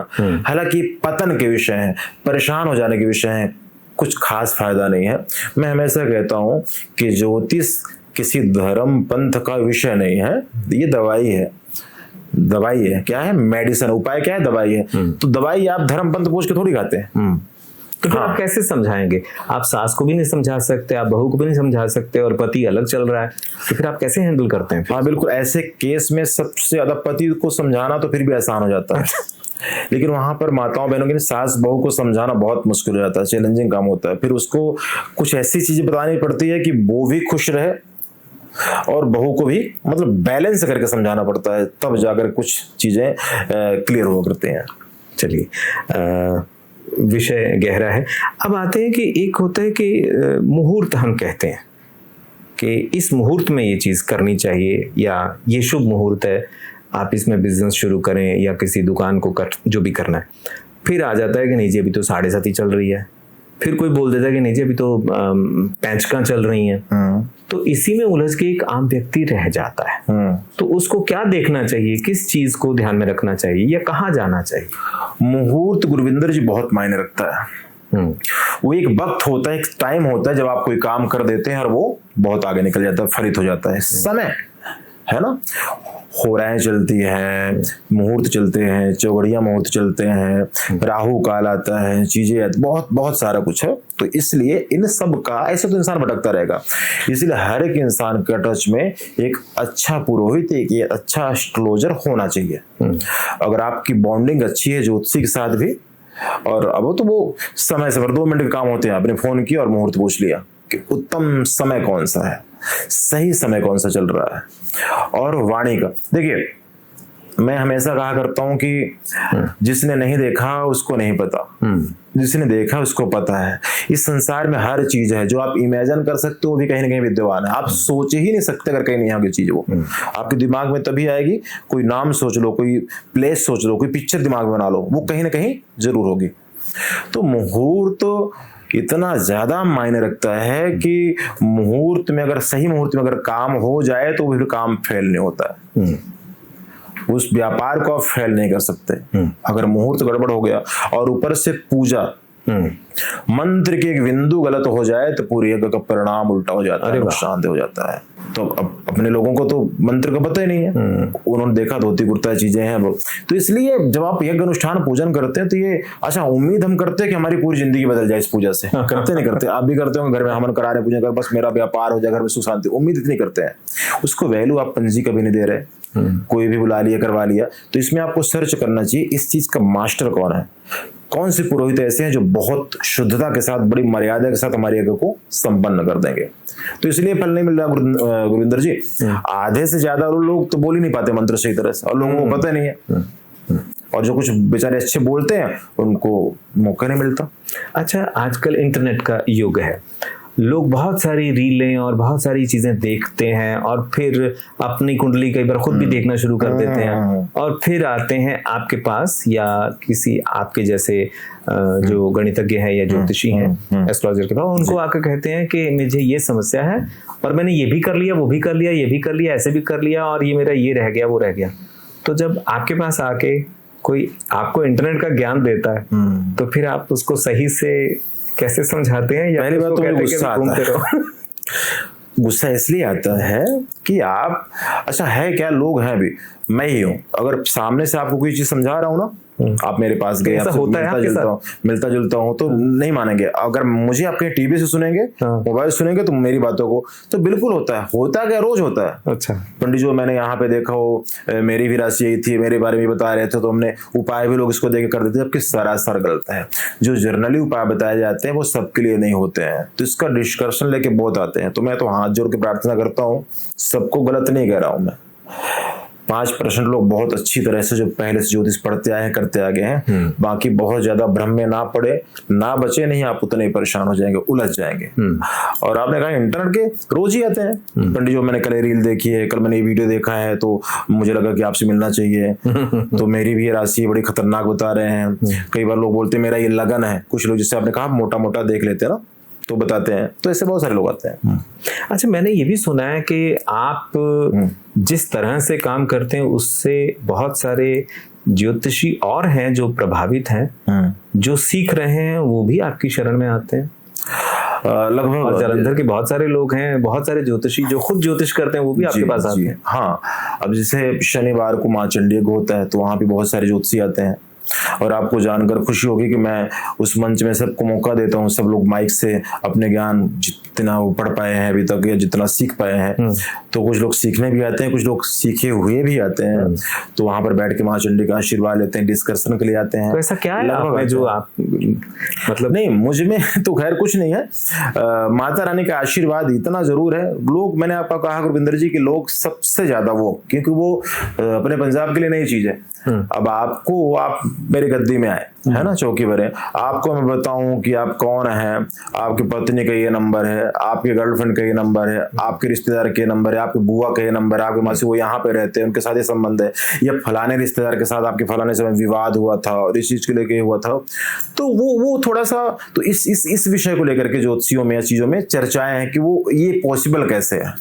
Speaker 1: हालांकि पतन के विषय हैं, परेशान हो जाने के विषय हैं, कुछ खास फायदा नहीं है। मैं हमेशा कहता हूं कि ज्योतिष किसी धर्म पंथ का विषय नहीं है, ये दवाई है। दवाई है, क्या है? मेडिसिन। उपाय क्या है? दवाई है। तो दवाई आप धर्म पंथ पूछ के थोड़ी खाते हैं।
Speaker 2: तो फिर आप कैसे समझाएंगे? आप सास को भी नहीं समझा सकते, आप बहू को भी नहीं समझा सकते, और पति अलग चल रहा है, तो फिर आप कैसे हैंडल करते हैं?
Speaker 1: हाँ बिल्कुल, ऐसे केस में सबसे ज्यादा पति को समझाना तो फिर भी आसान हो जाता है, लेकिन वहां पर माताओं बहनों की सास बहू को समझाना बहुत मुश्किल हो जाता है, चैलेंजिंग काम होता है। फिर उसको कुछ ऐसी चीजें बतानी पड़ती है कि वो भी खुश रहे और बहू को भी मतलब बैलेंस करके समझाना पड़ता है, तब जाकर कुछ चीजें क्लियर हो करते हैं।
Speaker 2: चलिए, विषय गहरा है। अब आते हैं कि एक होता है कि मुहूर्त हम कहते हैं कि इस मुहूर्त में ये चीज़ करनी चाहिए, या ये शुभ मुहूर्त है, आप इसमें बिजनेस शुरू करें या किसी दुकान को जो भी करना है। फिर आ जाता है कि नहीं जी अभी तो 7:30 चल रही है, फिर कोई बोल देता है कि नहीं जी अभी तो पैंचका चल रही हैं, तो इसी में उलझ के एक आम व्यक्ति रह जाता है। तो उसको क्या देखना चाहिए, किस चीज को ध्यान में रखना चाहिए या कहाँ जाना चाहिए?
Speaker 1: मुहूर्त गुरविंदर जी बहुत मायने रखता है। वो एक वक्त होता है, एक टाइम होता है जब आप कोई काम कर देते हैं और वो बहुत आगे निकल जाता है, फलित हो जाता है। समय है ना, होराएं चलती है, मुहूर्त चलते हैं, चौगड़िया मुहूर्त चलते हैं, राहु काल आता है, चीजें बहुत बहुत सारा कुछ है। तो इसलिए इन सब का ऐसे तो इंसान भटकता रहेगा, इसलिए हर एक इंसान के टच में एक अच्छा पुरोहित, एक अच्छा एस्ट्रोलॉजर होना चाहिए। अगर आपकी बॉन्डिंग अच्छी है ज्योतिषी के साथ भी, और अब तो वो समय से 2 मिनट के काम होते हैं, आपने फोन किया और मुहूर्त पूछ लिया कि उत्तम समय कौन सा है, सही समय कौन सा चल रहा है। और वाणी का देखिए, मैं हमेशा कहा करता हूं कि जिसने नहीं देखा उसको नहीं पता, जिसने देखा उसको पता है। इस संसार में हर चीज है जो आप इमेजिन कर सकते हो, वो भी कहीं ना कहीं विद्यमान है। आप सोच ही नहीं सकते अगर कहीं नहीं आगे चीज, वो आपके दिमाग में तभी आएगी। कोई नाम सोच लो, कोई प्लेस सोच लो, कोई पिक्चर दिमाग में बना लो, वो कहीं ना कहीं जरूर होगी। तो मुहूर्त तो इतना ज्यादा मायने रखता है कि मुहूर्त में अगर सही मुहूर्त में अगर काम हो जाए तो फिर काम फेल नहीं होता है। उस व्यापार को आप फेल नहीं कर सकते। अगर मुहूर्त गड़बड़ हो गया और ऊपर से पूजा, मंत्र की एक बिंदु गलत हो जाए तो पूरी यज्ञ का परिणाम उल्टा हो जाता है, नुकसान हो जाता है। तो अब अपने लोगों को तो मंत्र का पता ही नहीं है, उन्होंने देखा धोती कुर्ता चीजें हैं वो। तो इसलिए जब आप यज्ञ अनुष्ठान पूजन करते हैं तो ये अच्छा उम्मीद हम करते हैं कि हमारी पूरी जिंदगी बदल जाए इस पूजा से। करते नहीं करते, आप भी करते हो, घर में हवन करा रहे पूजा कर, बस मेरा व्यापार हो जाए, घर में सुख शांति, उम्मीद इतनी करते हैं। उसको वैल्यू आप पंजी कभी नहीं दे रहे, कोई भी बुला लिया करवा लिया। तो इसमें आपको सर्च करना चाहिए इस चीज का मास्टर कौन है, कौन से पुरोहित ऐसे हैं जो बहुत शुद्धता के साथ, बड़ी मर्यादा के साथ हमारे यज्ञ को संपन्न कर देंगे। तो इसलिए फल नहीं मिल रहा गुरविंदर जी। आधे से ज्यादा लोग तो बोल ही नहीं पाते मंत्र सही तरह से, और लोगों को पता नहीं है, और जो कुछ बेचारे अच्छे बोलते हैं उनको मौका नहीं मिलता।
Speaker 2: अच्छा, आजकल इंटरनेट का युग है, लोग बहुत सारी रीलें और बहुत सारी चीजें देखते हैं और फिर अपनी कुंडली कई बार खुद भी देखना शुरू कर देते हैं, और फिर आते हैं आपके पास या किसी आपके जैसे जो गणितज्ञ है या ज्योतिषी हैं, एस्ट्रोलॉजर के पास, उनको आकर कहते हैं कि मुझे ये समस्या है और मैंने ये भी कर लिया, वो भी कर लिया, ये भी कर लिया, ऐसे भी कर लिया, और ये मेरा ये रह गया, वो रह गया। तो जब आपके पास आके कोई आपको इंटरनेट का ज्ञान देता है तो फिर आप उसको सही से कैसे समझाते हैं? या
Speaker 1: पहली बात तो गुस्सा आता है। गुस्सा इसलिए आता है कि आप, अच्छा है क्या, लोग हैं भी, मैं ही हूँ। अगर सामने से आपको कोई चीज समझा रहा हूँ ना, आप मेरे पास गए, मिलता जुलता हूँ तो नहीं मानेंगे। अगर मुझे आपके टीवी से सुनेंगे, मोबाइल सुनेंगे तो मेरी बातों को, तो बिल्कुल होता है। होता क्या, रोज होता है। अच्छा पंडित जो मैंने यहाँ पे देखा हो, मेरी भी राशि यही थी, मेरे बारे में बता रहे थे, तो हमने उपाय भी लोग इसको देकर कर देते, जबकि सरासर गलत है। जो जर्नली उपाय बताए जाते हैं वो सबके लिए नहीं होते हैं, तो इसका डिस्कशन लेके बहुत आते हैं। तो मैं तो हाथ जोड़ के प्रार्थना करता हूँ, सबको गलत नहीं कह रहा हूँ मैं। 5% लोग बहुत अच्छी तरह से जो पहले से ज्योतिष पढ़ते आए हैं, करते आ गए हैं, बाकी बहुत ज्यादा भ्रम में ना पड़े, ना बचे नहीं, आप उतने ही परेशान हो जाएंगे, उलझ जाएंगे। और आपने कहा इंटरनेट के रोज ही आते हैं पंडित जो, मैंने कल रील देखी है, कल मैंने ये वीडियो देखा है, तो मुझे लगा कि आपसे मिलना चाहिए, तो मेरी भी राशि बड़ी खतरनाक बता रहे हैं। कई बार लोग बोलते हैं मेरा ये लगन है, कुछ लोग जिससे आपने कहा मोटा मोटा देख लेते हैं ना, तो बताते हैं। तो ऐसे बहुत सारे लोग आते हैं।
Speaker 2: अच्छा, मैंने ये भी सुना है कि आप जिस तरह से काम करते हैं उससे बहुत सारे ज्योतिषी और हैं जो प्रभावित हैं, जो सीख रहे हैं, वो भी आपकी शरण में आते हैं लगभग। और जलंधर के बहुत सारे लोग हैं, बहुत सारे ज्योतिषी जो खुद ज्योतिष करते हैं, वो भी आपके पास आते हैं।
Speaker 1: हाँ, अब जैसे शनिवार को माँ चंडी यज्ञ होता है, तो वहां भी बहुत सारे ज्योतिषी आते हैं, और आपको जानकर खुशी होगी कि मैं उस मंच में सबको मौका देता हूँ। सब लोग माइक से अपने ज्ञान जितना वो पढ़ पाए हैं अभी तक, या जितना सीख पाए हैं, तो कुछ लोग सीखने भी आते हैं, कुछ लोग सीखे हुए भी आते हैं। तो वहां पर बैठ के माँ चंडी का आशीर्वाद लेते हैं, डिस्कशन के लिए आते हैं।
Speaker 2: तो ऐसा क्या है आप में जो आप, मतलब
Speaker 1: नहीं, मुझ में तो खैर कुछ नहीं है, माता रानी का आशीर्वाद इतना जरूर है। लोग, मैंने आपको कहा गुरविंदर जी, कि लोग सबसे ज्यादा वो, क्योंकि वो अपने पंजाब के लिए नई चीज है। अब आपको, आप मेरी गद्दी में आए, है ना, चौकी भरे, आपको मैं बताऊं कि आप कौन हैं, आपकी पत्नी का ये नंबर है, आपके गर्लफ्रेंड का ये नंबर है, आपके रिश्तेदार के नंबर है, आपकी बुआ का ये नंबर है, आपकी मासी वो यहाँ पे रहते हैं, उनके साथ ये संबंध है, या फलाने रिश्तेदार के साथ आपके फलाने समय विवाद हुआ था और इस चीज को लेके हुआ था, तो वो थोड़ा सा तो इस विषय को लेकर के ज्योतिषियों में या चीजों में चर्चाएं हैं कि वो ये पॉसिबल कैसे है।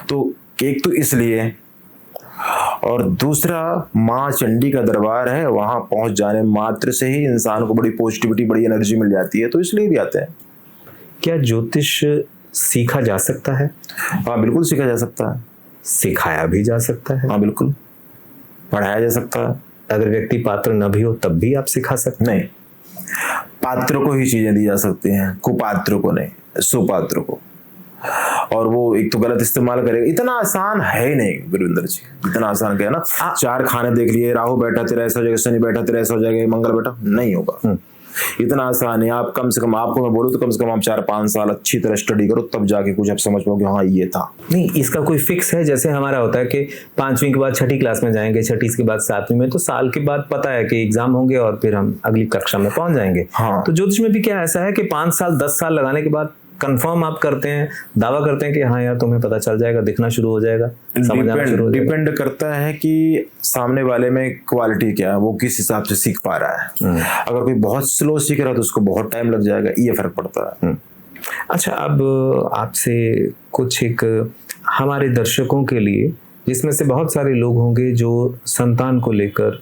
Speaker 1: तो एक तो इसलिए, और दूसरा माँ चंडी का दरबार है, वहां पहुंच जाने मात्र से ही इंसान को बड़ी पॉजिटिविटी, बड़ी एनर्जी मिल जाती है, तो इसलिए भी आते हैं।
Speaker 2: क्या ज्योतिष सीखा जा सकता है?
Speaker 1: हाँ बिल्कुल सीखा जा सकता है।
Speaker 2: सिखाया भी जा सकता है?
Speaker 1: हाँ बिल्कुल पढ़ाया जा सकता है।
Speaker 2: अगर व्यक्ति पात्र न भी हो तब भी आप सिखा सकते हैं?
Speaker 1: नहीं, पात्र को ही चीजें दी जा सकती हैं, कुपात्र को नहीं, सुपात्र को। और वो एक तो गलत इस्तेमाल करेगा। इतना आसान है ही नहीं गुरविंदर जी, इतना आसान क्या है ना, 4 खाने देख लिए, राहु बैठा तेरा ऐसा हो जाएगा, शनि बैठा तेरा ऐसा हो जाएगा, मंगल बैठा, नहीं होगा। इतना आसान है। आप कम से कम, आपको मैं बोलूँ तो कम से कम आप 4-5 साल अच्छी तरह स्टडी करो, तब जाके कुछ आप समझ पाओगे हाँ ये था।
Speaker 2: नहीं, इसका कोई फिक्स है? जैसे हमारा होता है कि 5वीं के बाद 6ठी क्लास में जाएंगे, 6ठी के बाद 7वीं में, तो साल के बाद पता है कि एग्जाम होंगे और फिर हम अगली कक्षा में पहुंच जाएंगे।
Speaker 1: हाँ।
Speaker 2: तो ज्योतिष में भी क्या ऐसा है कि 5 साल 10 साल लगाने के बाद कंफर्म आप करते हैं, दावा करते हैं कि हाँ यार तुम्हें पता चल जाएगा, दिखना शुरू हो जाएगा, समझ आना शुरू हो जाएगा?
Speaker 1: डिपेंड करता है कि सामने वाले में क्वालिटी क्या है, वो किस हिसाब से सीख पा रहा है। अगर कोई बहुत स्लो सीख रहा है तो उसको बहुत टाइम लग जाएगा, ये फर्क पड़ता है।
Speaker 2: अच्छा, अब आपसे कुछ एक हमारे दर्शकों के लिए, जिसमें से बहुत सारे लोग होंगे जो संतान को लेकर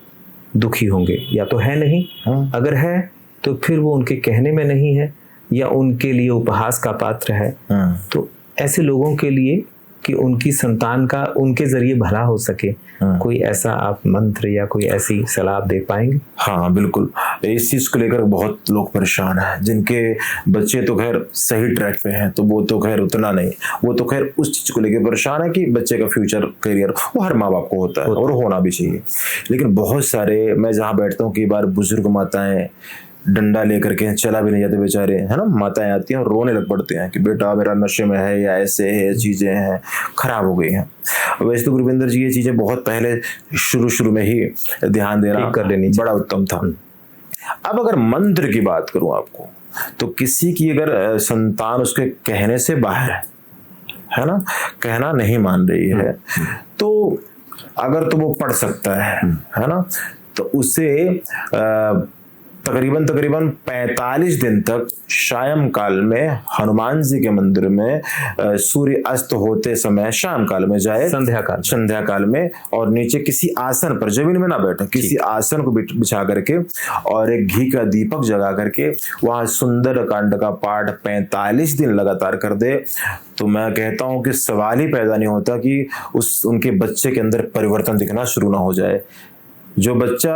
Speaker 2: दुखी होंगे, या तो है नहीं, अगर है तो फिर वो उनके कहने में नहीं है या उनके लिए उपहास का पात्र है, तो ऐसे लोगों के लिए कि उनकी संतान का उनके जरिए भला हो सके, कोई ऐसा आप मंत्र या कोई ऐसी सलाह दे पाएंगे?
Speaker 1: हाँ बिल्कुल, इस चीज को लेकर बहुत लोग परेशान हैं, जिनके बच्चे तो खैर सही ट्रैक पे हैं, तो वो तो खैर उतना नहीं, वो तो खैर उस चीज को लेकर परेशान है कि बच्चे का फ्यूचर करियर वो हर माँ बाप को होता है और होना भी चाहिए। लेकिन बहुत सारे, मैं जहाँ बैठता हूँ, कई बार बुजुर्ग माताएं डंडा लेकर के, चला भी नहीं जाते बेचारे, है ना, माताएं आती हैं और रोने लग पड़ते हैं कि बेटा मेरा नशे में है, या ऐसे है, चीजें हैं, खराब हो गई हैं। वैसे तो गुरविंदर जी ये चीजें बहुत पहले शुरू में ही ध्यान देना
Speaker 2: कर लेनी
Speaker 1: बड़ा उत्तम था। अब अगर मंत्र की बात करूं आपको, तो किसी की अगर संतान उसके कहने से बाहर है ना, कहना नहीं मान रही है, तो अगर तो वो पढ़ सकता है ना, तो उसे तकरीबन 45 दिन तक शाम काल में हनुमान जी के मंदिर में सूर्य अस्त होते समय शाम काल में जाए, संध्या काल में, और नीचे किसी आसन पर, जमीन में ना बैठे, किसी आसन को बिछा करके और एक घी का दीपक जगा करके वहां सुंदर कांड का पाठ 45 दिन लगातार कर दे, तो मैं कहता हूं कि सवाल ही पैदा नहीं होता कि उनके बच्चे के अंदर परिवर्तन दिखना शुरू ना हो जाए। जो बच्चा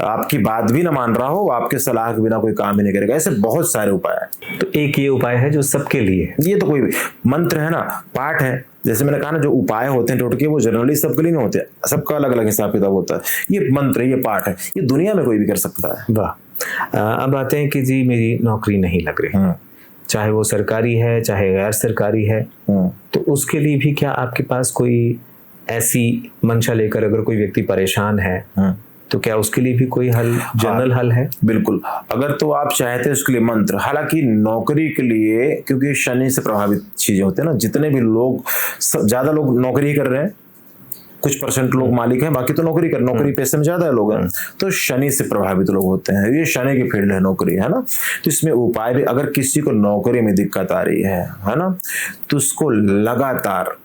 Speaker 1: आपकी बात भी ना मान रहा हो, आपके सलाह के बिना कोई काम ही नहीं करेगा। ऐसे बहुत सारे उपाय हैं।
Speaker 2: तो एक ये उपाय है जो सबके लिए है।
Speaker 1: ये तो कोई भी मंत्र है ना, पाठ है, जैसे मैंने कहा ना, जो उपाय होते हैं टोटके, वो जनरली सबके लिए नहीं होते, सबका अलग अलग हिसाब किताब होता है। ये मंत्र, ये पाठ है, ये दुनिया में कोई भी कर सकता है।
Speaker 2: वाह। अब आते हैं कि जी मेरी नौकरी नहीं लग रही, चाहे वो सरकारी है चाहे गैर सरकारी है, तो उसके लिए भी क्या आपके पास कोई ऐसी मंशा लेकर अगर कोई व्यक्ति परेशान है, तो क्या उसके लिए भी कोई हल, जनरल हल है?
Speaker 1: बिल्कुल, अगर तो आप चाहते हैं उसके लिए मंत्र, हालांकि नौकरी के लिए, क्योंकि शनि से प्रभावित चीजें होती है ना, जितने भी लोग, ज्यादा लोग नौकरी कर रहे हैं, कुछ % लोग मालिक हैं, बाकी तो नौकरी पैसे में ज्यादा लोग हैं, तो शनि से प्रभावित लोग होते हैं। ये शनि की फील्ड है नौकरी, है ना। तो इसमें उपाय भी, अगर किसी को नौकरी में दिक्कत आ रही है ना, तो उसको लगातार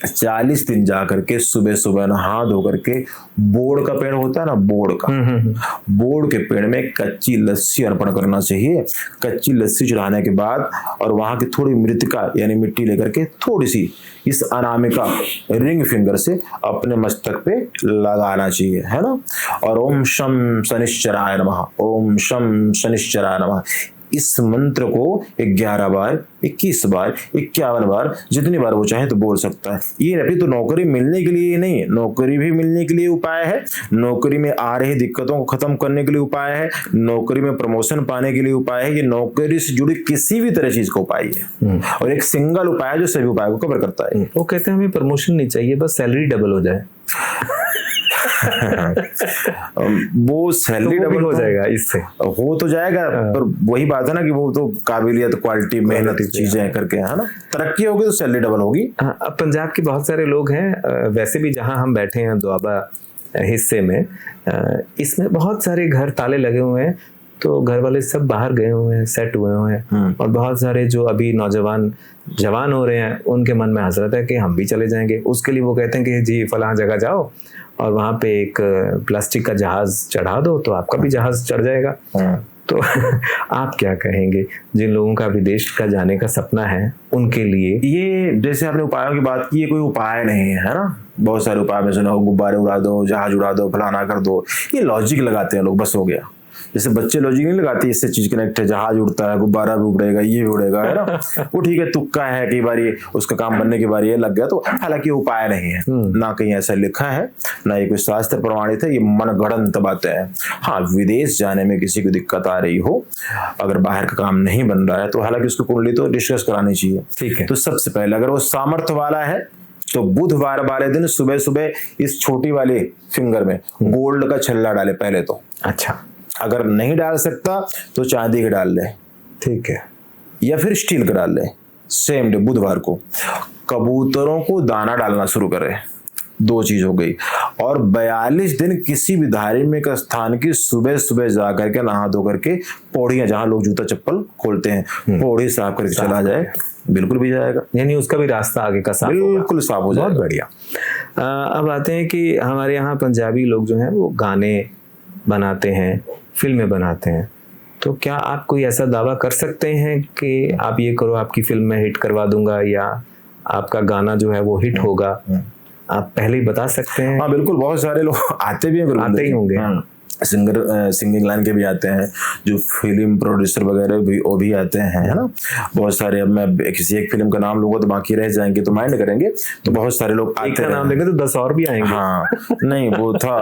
Speaker 1: 40 दिन जा करके सुबह नहा धो करके, बोड़ का पेड़ होता है ना, बोड़ के पेड़ में कच्ची लस्सी अर्पण करना चाहिए। कच्ची लस्सी चढ़ाने के बाद और वहां की थोड़ी मृतिका यानी मिट्टी लेकर के थोड़ी सी इस अनामिका रिंग फिंगर से अपने मस्तक पे लगाना चाहिए, है ना। और ओम शम शनिश्चराय नमः, ओम शम शनिश्चराय नमः, इस मंत्र को 11 बार, 21 बार, 51 बार, जितनी बार वो चाहे तो बोल सकता है। ये अभी तो नौकरी मिलने के लिए नहीं, नौकरी भी मिलने के लिए उपाय है, नौकरी में आ रही दिक्कतों को खत्म करने के लिए उपाय है, नौकरी में प्रमोशन पाने के लिए उपाय है, ये नौकरी से जुड़ी किसी भी तरह चीज का उपाय है, और एक सिंगल उपाय है जो सभी उपाय को कवर करता है।
Speaker 2: वो कहते हैं हमें प्रमोशन नहीं चाहिए, बस सैलरी डबल हो जाए।
Speaker 1: वो सैलरी
Speaker 2: तो वो भी
Speaker 1: डबल
Speaker 2: हो जाएगा इससे।
Speaker 1: हो तो जाएगा, पर वही बात है ना कि वो तो काबिलियत, क्वालिटी, मेहनत चीजें करके, है ना, तरक्की होगी तो सैलरी डबल होगी।
Speaker 2: हाँ, अब पंजाब के बहुत सारे लोग हैं, वैसे भी जहाँ हम बैठे हैं दोआबा हिस्से में, इसमें बहुत सारे घर ताले लगे हुए हैं, तो घर वाले सब बाहर गए हुए हैं, सेट हुए हुए हैं, और बहुत सारे जो अभी नौजवान जवान हो रहे हैं उनके मन में हसरत है कि हम भी चले जाएंगे। उसके लिए वो कहते हैं कि जी फलां जगह जाओ और वहाँ पे एक प्लास्टिक का जहाज चढ़ा दो तो आपका भी जहाज चढ़ जाएगा। तो आप क्या कहेंगे जिन लोगों का विदेश का जाने का सपना है उनके लिए?
Speaker 1: ये जैसे आपने उपायों की बात की, ये कोई उपाय नहीं है ना। बहुत सारे उपाय में सुना, गुब्बारे उड़ा दो, जहाज उड़ा दो, फलाना कर दो, ये लॉजिक लगाते हैं लोग, बस हो गया। जैसे बच्चे लॉजिक नहीं लगाते, इससे चीज कनेक्ट है, जहाज उड़ता है, गुब्बारा भी उड़ेगा, ये भी उड़ेगा, है ना। वो ठीक है, तुक्का है, कई बार ये उसका काम बनने के बाद ये लग गया, तो हालांकि उपाय नहीं है, ना कहीं ऐसा लिखा है, ना ये कोई शास्त्र प्रमाणित है, ये मनगढ़ंत बातें हैं। हाँ, विदेश जाने में किसी को दिक्कत आ रही हो, अगर बाहर का काम नहीं बन रहा है, तो हालांकि उसको कुंडली तो डिस्कस करानी चाहिए।
Speaker 2: ठीक है।
Speaker 1: तो सबसे पहले अगर वो सामर्थ्य वाला है तो बुधवार वाले दिन सुबह सुबह इस छोटी वाली फिंगर में गोल्ड का छल्ला डाले पहले तो।
Speaker 2: अच्छा,
Speaker 1: अगर नहीं डाल सकता तो चांदी का डाल ले,
Speaker 2: ठीक है,
Speaker 1: या फिर स्टील का डाल ले। सेम डे बुधवार को कबूतरों को दाना डालना शुरू करें, 2 चीज हो गई। और 42 दिन किसी भी धार्मिक स्थान की सुबह सुबह जा करके नहा धो करके पौड़ियां, जहां लोग जूता चप्पल खोलते हैं, पौड़ी साफ करके चला जाए, बिल्कुल भी जाएगा,
Speaker 2: यानी उसका भी रास्ता आगे का साफ होगा।
Speaker 1: बिल्कुल साफ हो जाएगा।
Speaker 2: बहुत बढ़िया। अब आते हैं कि हमारे यहाँ पंजाबी लोग जो हैं वो गाने बनाते हैं, फिल्में बनाते हैं, तो क्या आप कोई ऐसा दावा कर सकते हैं कि आप ये करो, आपकी फिल्म में हिट करवा दूंगा, या आपका गाना जो है वो हिट होगा? आप पहले ही बता सकते हैं?
Speaker 1: हाँ बिल्कुल, बहुत सारे लोग आते भी हैं,
Speaker 2: आते ही होंगे।
Speaker 1: हाँ, सिंगिंग लाइन के भी आते हैं, जो फिल्म प्रोड्यूसर वगैरह भी वो भी आते हैं, है ना। बहुत सारे, अब मैं किसी एक फिल्म का नाम लूंगा तो बाकी रह जाएंगे, तो माइंड करेंगे, तो बहुत सारे लोग आते हैं।
Speaker 2: नाम लेंगे तो 10 और भी आएंगे।
Speaker 1: हाँ नहीं, वो था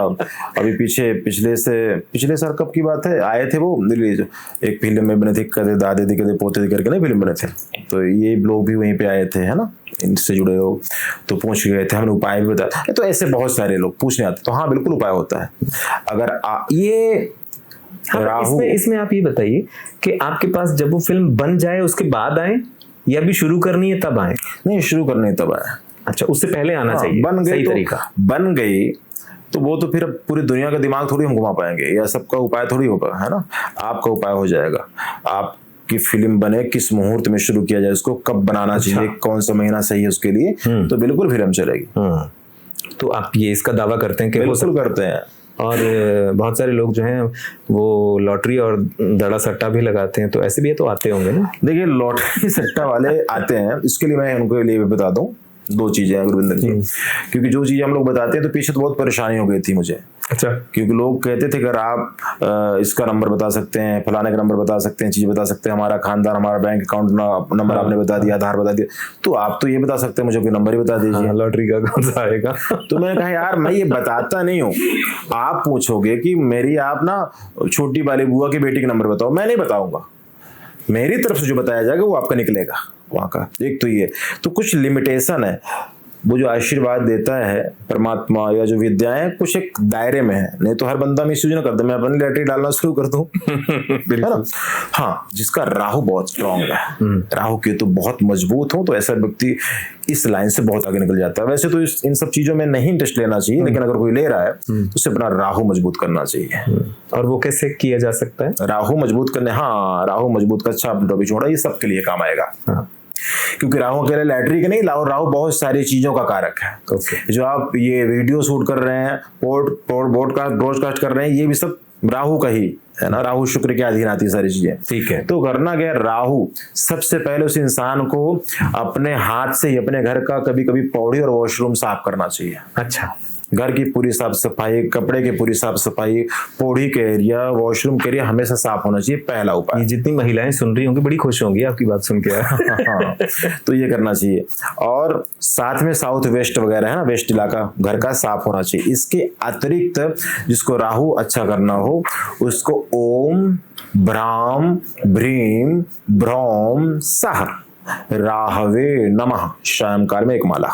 Speaker 1: अभी पीछे, पिछले साल कब की बात है, आए थे वो रिलीज, एक फिल्म में बने थे, कदे दादे दी कदे पोते दी करके नहीं फिल्म बने थे, तो ये लोग भी वहीं पे आए थे, है ना, इनसे जुड़े लोग, तो पूछ गए थे, हमने उपाय भी बताया। तो ऐसे बहुत सारे लोग पूछने आते, तो हाँ बिल्कुल उपाय होता है। अगर ये
Speaker 2: हाँ, इसमें आप ये बताइए कि आपके पास जब वो फिल्म बन जाए उसके बाद आए, या भी शुरू करनी है तब आए?
Speaker 1: नहीं, शुरू करनी तब आए।
Speaker 2: अच्छा, उससे पहले आना चाहिए।
Speaker 1: बन गई
Speaker 2: सही
Speaker 1: तो
Speaker 2: तरीका।
Speaker 1: बन गई तो वो तो फिर पूरी दुनिया का दिमाग थोड़ी हम घुमा पाएंगे, या सबका उपाय थोड़ी होगा, है ना। आपका उपाय हो जाएगा, आप की फिल्म बने, किस मुहूर्त में शुरू किया जाए, उसको कब बनाना चाहिए, कौन सा महीना सही है उसके लिए, तो बिल्कुल फिल्म चलेगी।
Speaker 2: तो आप ये इसका दावा करते हैं कि
Speaker 1: बिल्कुल करते हैं।
Speaker 2: और बहुत सारे लोग जो हैं वो लॉटरी और दड़ा सट्टा भी लगाते हैं, तो ऐसे भी तो आते होंगे ना?
Speaker 1: देखिए, लॉटरी सट्टा वाले आते हैं, इसके लिए मैं उनको लिए बता दूं, 2 चीजें हैं गुरविंदर जी, क्योंकि जो चीजें हम लोग बताते हैं तो पीछे तो बहुत परेशानी हो गई थी मुझे।
Speaker 2: अच्छा।
Speaker 1: क्योंकि लोग कहते थे अगर आप इसका नंबर बता सकते हैं, फलाने का नंबर बता सकते हैं, चीज बता सकते हैं, हमारा खानदान, हमारा बैंक अकाउंट नंबर आपने बता दिया, आधार बता दिया, तो आप तो ये बता सकते हैं, मुझे कोई नंबर ही बता दीजिए,
Speaker 2: लॉटरी का कौन सा आएगा।
Speaker 1: तो मैं कहा यार मैं ये बताता नहीं हूँ, आप पूछोगे कि मेरी आप ना छोटी वाली बुआ की बेटी का नंबर बताओ, मैं नहीं बताऊंगा, मेरी तरफ से जो बताया जाएगा वो आपका निकलेगा वहां का। एक तो ये, तो कुछ लिमिटेशन है, वो जो आशीर्वाद देता है परमात्मा या जो विद्याएं कुछ एक दायरे में है, नहीं तो हर बंदा मिसयूज ना कर दे, मैं अपनी लैटरी डालना शुरू कर दूं। है ना। हाँ, जिसका राहु बहुत स्ट्रांग है, राहु केतु बहुत मजबूत हो, तो ऐसा व्यक्ति इस लाइन से बहुत आगे निकल जाता है। वैसे तो इन सब चीजों में नहीं इंटरेस्ट लेना चाहिए, लेकिन अगर कोई ले रहा है तो उसे अपना राहु मजबूत करना चाहिए।
Speaker 2: और वो कैसे किया जा सकता है?
Speaker 1: राहु मजबूत करने, हाँ राहु मजबूत का अच्छा टॉपिक छोड़ा, ये सबके लिए काम आएगा।
Speaker 2: हाँ।
Speaker 1: क्योंकि राहु अकेले लैटरी के नहीं, राहु बहुत सारी चीजों का कारक है। जो आप ये वीडियो शूट कर रहे हैं, ब्रॉडकास्ट कर रहे हैं, ये भी सब राहु का ही है ना, राहु शुक्र के अधीन आती है सारी चीजें।
Speaker 2: ठीक है।
Speaker 1: तो करना क्या, राहु सबसे पहले उस इंसान को अपने हाथ से ही अपने घर का कभी कभी पौड़ी और वॉशरूम साफ करना चाहिए।
Speaker 2: अच्छा।
Speaker 1: घर की पूरी साफ सफाई, कपड़े की पूरी साफ सफाई, पौड़ी के एरिया, वॉशरूम के एरिया हमेशा साफ होना चाहिए, पहला उपाय।
Speaker 2: ये जितनी महिलाएं सुन रही होंगी बड़ी खुश होंगी आपकी बात सुन के।
Speaker 1: हाँ, तो ये करना चाहिए। और साथ में साउथ वेस्ट वगैरह है ना, वेस्ट इलाका घर का साफ होना चाहिए। इसके अतिरिक्त जिसको राहु अच्छा करना हो उसको ओम ब्राम भ्रीम भ्रौम सह राहवे नमः शाम काल में 1 माला,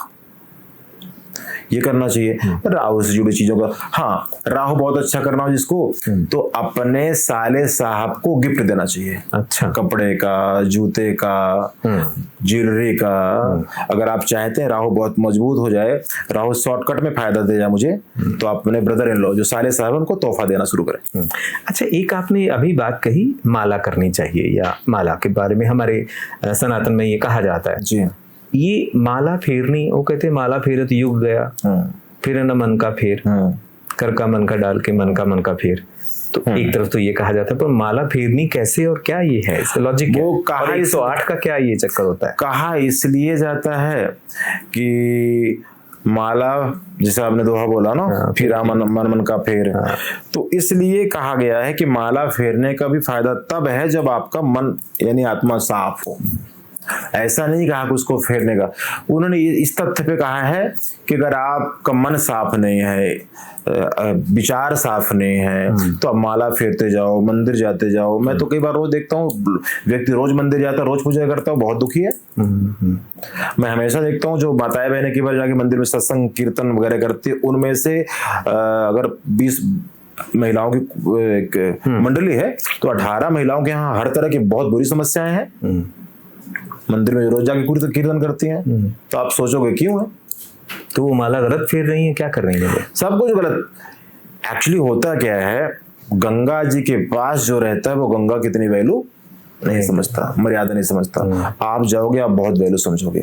Speaker 1: ये करना चाहिए। राहु से जुड़ी चीजों का, हाँ राहु बहुत अच्छा करना हो जिसको, तो अपने साले साहब को गिफ्ट देना चाहिए।
Speaker 2: अच्छा।
Speaker 1: कपड़े का, जूते का, ज्वेलरी का। अगर आप चाहते हैं राहु बहुत मजबूत हो जाए, राहु शॉर्टकट में फायदा दे जाए मुझे, तो आप अपने ब्रदर इन लॉ जो साले साहब हैं, उनको तोहफा देना शुरू करें।
Speaker 2: अच्छा, एक आपने अभी बात कही माला करनी चाहिए, या माला के बारे में हमारे सनातन में ये कहा जाता है।
Speaker 1: जी।
Speaker 2: ये माला फेरनी, वो कहते हैं माला फेरत युग गया, फिर न मन का फेर, कर का मन का डाल के मन का फेर। तो एक तरफ तो ये कहा जाता है, पर माला फेरनी कैसे और क्या ये है, इसका लॉजिक
Speaker 1: वो
Speaker 2: कहा, 108 का क्या ये चक्कर होता है?
Speaker 1: कहा इसलिए जाता है कि माला, जैसे आपने दोहा बोला ना, फिर मन का फेर, तो इसलिए कहा गया है कि माला फेरने का भी फायदा तब है जब आपका मन यानी आत्मा साफ हो। ऐसा नहीं कहा कि उसको फेरने का, उन्होंने इस तथ्य पे कहा है कि अगर आपका मन साफ नहीं है, विचार साफ नहीं है, तो आप माला फेरते जाओ, मंदिर जाते जाओ। मैं तो कई बार रोज देखता हूँ व्यक्ति रोज मंदिर जाता है, रोज पूजा करता है, बहुत दुखी है। मैं हमेशा देखता हूँ जो माताएं बहनें की बार जाके मंदिर में सत्संग कीर्तन वगैरह करती है, उनमें से अगर 20 महिलाओं की मंडली है तो 18 महिलाओं के यहाँ हर तरह की बहुत बुरी समस्याएं हैं। मंदिर में रोज जाके कीर्तन करती हैं, तो आप सोचोगे क्यों है?
Speaker 2: तो वो माला गलत फेर रही है, क्या कर रही है?
Speaker 1: सब कुछ गलत। एक्चुअली होता क्या है, गंगा जी के पास जो रहता है वो गंगा कितनी वैल्यू नहीं समझता, मर्यादा नहीं समझता। आप जाओगे, आप बहुत वैल्यू समझोगे।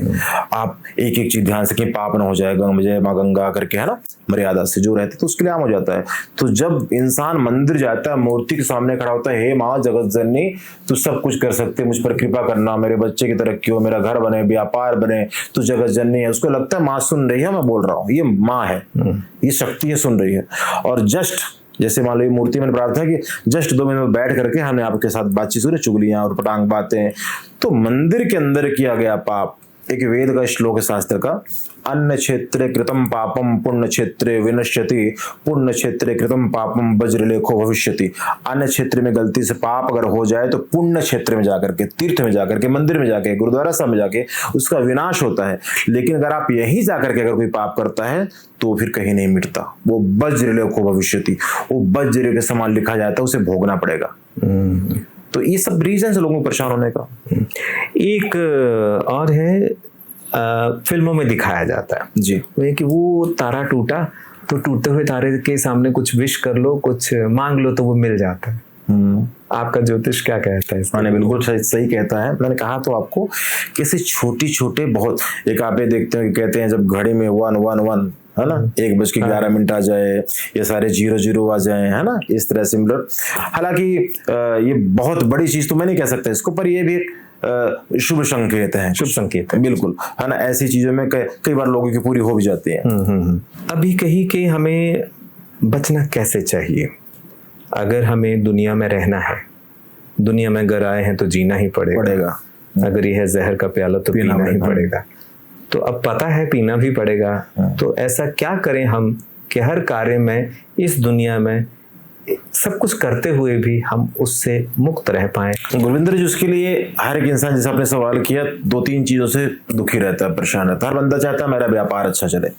Speaker 1: आप एक एक चीज ध्यान से कि पाप ना हो जाए, जय माँ गंगा करके, है ना, मर्यादा से जो रहती है तो उसके लिए आम हो जाता है। तो जब इंसान मंदिर जाता है, मूर्ति के सामने खड़ा होता है, हे माँ जगत जननी, तू सब कुछ कर सकते, मुझ पर कृपा करना, मेरे बच्चे की तरक्की हो, मेरा घर बने, व्यापार बने, तू जगत जननी है। उसको लगता है माँ सुन रही है, मैं बोल रहा हूँ, ये माँ है, ये शक्ति है, सुन रही है। और जस्ट जैसे मान लो ये मूर्ति मैंने प्रार्थना कि जस्ट 2 मिनट बैठ करके हमने आपके साथ बातचीत हो, चुगलियां और पटांग बातें, तो मंदिर के अंदर किया गया पाप। एक वेद का श्लोक है शास्त्र का, अन्य क्षेत्रे कृतम पापम पुण्य क्षेत्रे विनश्यति, पुण्य क्षेत्रे कृतम पापम वज्रलेखो भविष्यति। अन्य क्षेत्र में गलती से पाप अगर हो जाए तो पुण्य क्षेत्र में जाकर के, तीर्थ में जाकर के, मंदिर में जाके, गुरुद्वारा साहब में जाके उसका विनाश होता है। लेकिन अगर आप यहीं जाकर के अगर कोई पाप करता है तो फिर कहीं नहीं मिटता, वो वज्रलेखो भविष्यति, वो वज्र के समान लिखा जाता है, उसे भोगना पड़ेगा। तो ये सब रीजन से लोगों को परेशान होने का।
Speaker 2: एक और है, फिल्मों में दिखाया जाता है
Speaker 1: जी,
Speaker 2: कि वो तारा टूटा तो टूटे हुए तारे के सामने कुछ विश कर लो, कुछ मांग लो तो वो मिल जाता है। आपका ज्योतिष क्या कहता है?
Speaker 1: मैंने बिल्कुल सही कहता है। मैंने कहा तो आपको कैसे छोटी छोटे बहुत, एक आप ये देखते हैं, कहते हैं जब घड़ी में 111 है ना, 1:11 आ जाए, ये सारे 00 आ जाए, है ना, इस तरह सिमिलर। हालांकि ये बहुत बड़ी चीज तो मैं नहीं कह सकता इसको, पर ये भी एक शुभ संकेत है, शुभ संकेत है, बिल्कुल, है ना। ऐसी चीजों में कई बार लोगों की पूरी हो भी जाती है।
Speaker 2: अभी कहीं कि हमें बचना कैसे चाहिए? अगर हमें दुनिया में रहना है, दुनिया में अगर आए हैं तो जीना ही पड़ेगा। अगर यह है जहर का प्याला तो पीना ही पड़ेगा। तो अब पता है पीना भी पड़ेगा, तो ऐसा क्या करें हम कि हर कार्य में, इस दुनिया में सब कुछ करते हुए भी हम उससे मुक्त रह पाए?
Speaker 1: गुरविंदर जी, उसके लिए हर एक इंसान, जैसे आपने सवाल किया, 2-3 चीजों से दुखी रहता है, परेशान रहता है। हर बंदा चाहता है मेरा व्यापार अच्छा चले,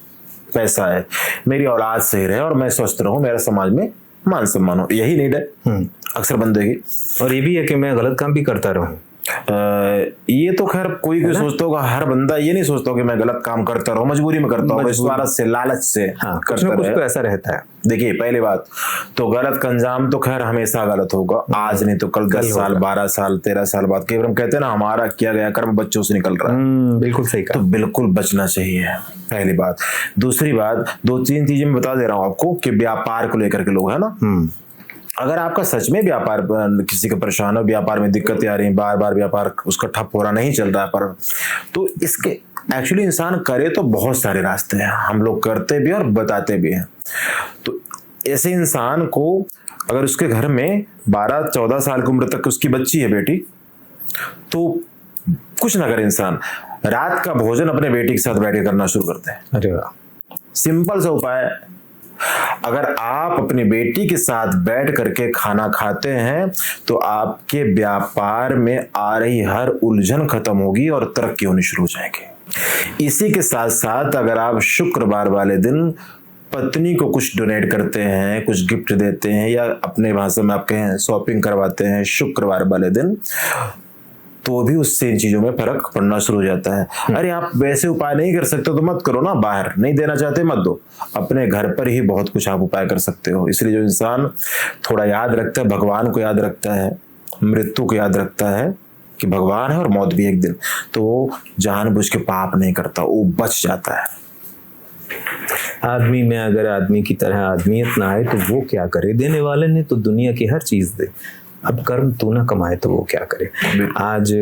Speaker 1: पैसा है, मेरी औलाद सही रहे और मैं स्वस्थ रहूं, मेरा समाज में मान सम्मान हो, यही नीड है अक्सर बंदे की।
Speaker 2: और ये भी है कि मैं गलत काम भी करता रहूं।
Speaker 1: ये तो खैर कोई सोचता होगा, हर बंदा ये नहीं सोचता कि मैं गलत काम करता रहूं, मजबूरी में करता हूँ, स्वार्थ से, लालच से करता
Speaker 2: कुछ तो ऐसा रहता है।
Speaker 1: देखिए, पहली बात तो गलत का अंजाम तो खैर हमेशा गलत होगा, आज नहीं तो कल, 10 साल, 12 साल, 13 साल बाद। कई बार हम कहते हैं ना, हमारा किया गया कर्म बच्चों से निकल रहा है।
Speaker 2: बिल्कुल सही कहा।
Speaker 1: तो बिल्कुल बचना चाहिए, पहली बात। दूसरी बात, 2-3 चीजें मैं बता दे रहा हूँ आपको कि व्यापार को लेकर के लोग, है ना, अगर आपका सच में व्यापार, किसी का परेशान हो, व्यापार में दिक्कतें आ रही हैं, बार बार व्यापार उसका ठप हो रहा, नहीं चल रहा है, पर तो इसके एक्चुअली इंसान करे तो बहुत सारे रास्ते हैं, हम लोग करते भी और बताते भी हैं। तो ऐसे इंसान को अगर उसके घर में 12-14 साल की उम्र तक उसकी बच्ची है, बेटी, तो कुछ ना करे इंसान, रात का भोजन अपने बेटी के साथ बैठ के करना शुरू करते हैं।
Speaker 2: अरे वाह,
Speaker 1: सिंपल सा उपाय। अगर आप अपनी बेटी के साथ बैठ करके खाना खाते हैं तो आपके व्यापार में आ रही हर उलझन खत्म होगी और तरक्की होनी शुरू हो जाएगी। इसी के साथ साथ अगर आप शुक्रवार वाले दिन पत्नी को कुछ डोनेट करते हैं, कुछ गिफ्ट देते हैं, या अपने भाषा में आप कहें शॉपिंग करवाते हैं शुक्रवार वाले दिन, तो भी उससे इन चीजों में फर्क पड़ना शुरू हो जाता है। अरे आप वैसे उपाय नहीं कर सकते तो मत करो ना, बाहर नहीं देना चाहते मत दो, अपने घर पर ही बहुत कुछ आप उपाय कर सकते हो। इसलिए जो इंसान थोड़ा याद रखता है, भगवान को याद रखता है, मृत्यु को याद रखता है कि भगवान है और मौत भी एक दिन, तो वो जानबूझ के पाप नहीं करता, वो बच जाता है।
Speaker 2: आदमी में अगर आदमी की तरह आदमियत ना आए तो वो क्या करे? देने वाले ने तो दुनिया की हर चीज दे, अब कर्म तू ना कमाए तो वो क्या करे? आज